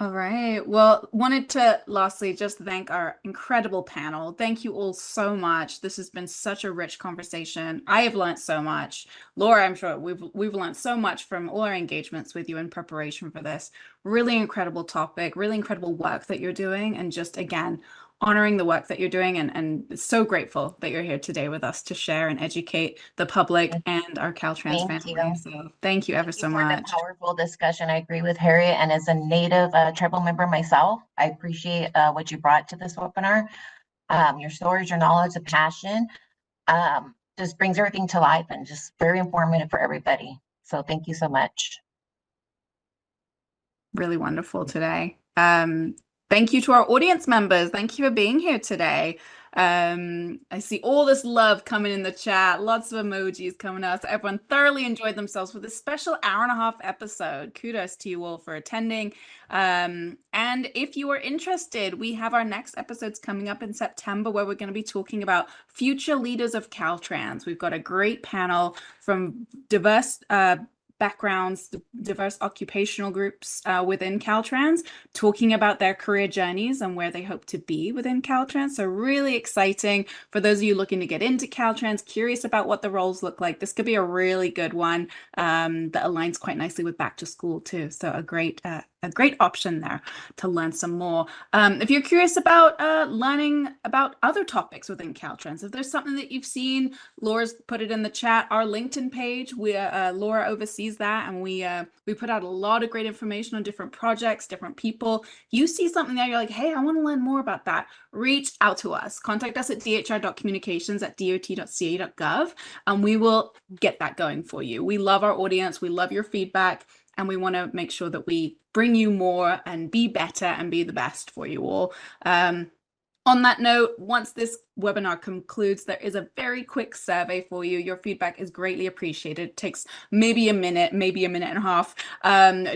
All right. Well, wanted to lastly just thank our incredible panel. Thank you all so much. This has been such a rich conversation. I have learned so much. Laura, I'm sure we've learned so much from all our engagements with you in preparation for this. Really incredible topic, really incredible work that you're doing, and just again, honoring the work that you're doing, and so grateful that you're here today with us to share and educate the public and our Caltrans family. So thank you ever so much. The powerful discussion. I agree with Harriet, and as a Native tribal member myself, I appreciate what you brought to this webinar. Your stories, your knowledge, the passion, just brings everything to life and just very informative for everybody. So thank you so much. Really wonderful today. Thank you to our audience members. Thank you for being here today. I see all this love coming in the chat, lots of emojis coming out. So everyone thoroughly enjoyed themselves with this special hour-and-a-half episode. Kudos to you all for attending. And if you are interested, we have our next episodes coming up in September where we're going to be talking about future leaders of Caltrans. We've got a great panel from diverse backgrounds, diverse occupational groups within Caltrans, talking about their career journeys and where they hope to be within Caltrans. So really exciting for those of you looking to get into Caltrans, curious about what the roles look like. This could be a really good one that aligns quite nicely with back to school too. So a great option there to learn some more. If you're curious about learning about other topics within Caltrans, if there's something that you've seen, Laura's put it in the chat, our LinkedIn page, Laura oversees that, and we put out a lot of great information on different projects, different people. You see something there, you're like, hey, I want to learn more about that. Reach out to us. Contact us at dhr.communications@dot.ca.gov, and we will get that going for you. We love our audience. We love your feedback. And we want to make sure that we bring you more and be better and be the best for you all. On that note, once this webinar concludes, there is a very quick survey for you. Your feedback is greatly appreciated. It takes maybe a minute and a half,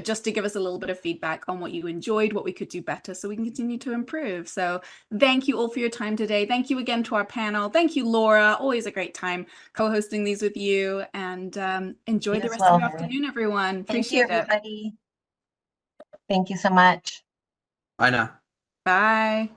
just to give us a little bit of feedback on what you enjoyed, what we could do better so we can continue to improve. So thank you all for your time today. Thank you again to our panel. Thank you, Laura. Always a great time co-hosting these with you, and enjoy the rest of your afternoon, everyone. Appreciate it. Thank you, everybody. Thank you so much. Bye now. Bye.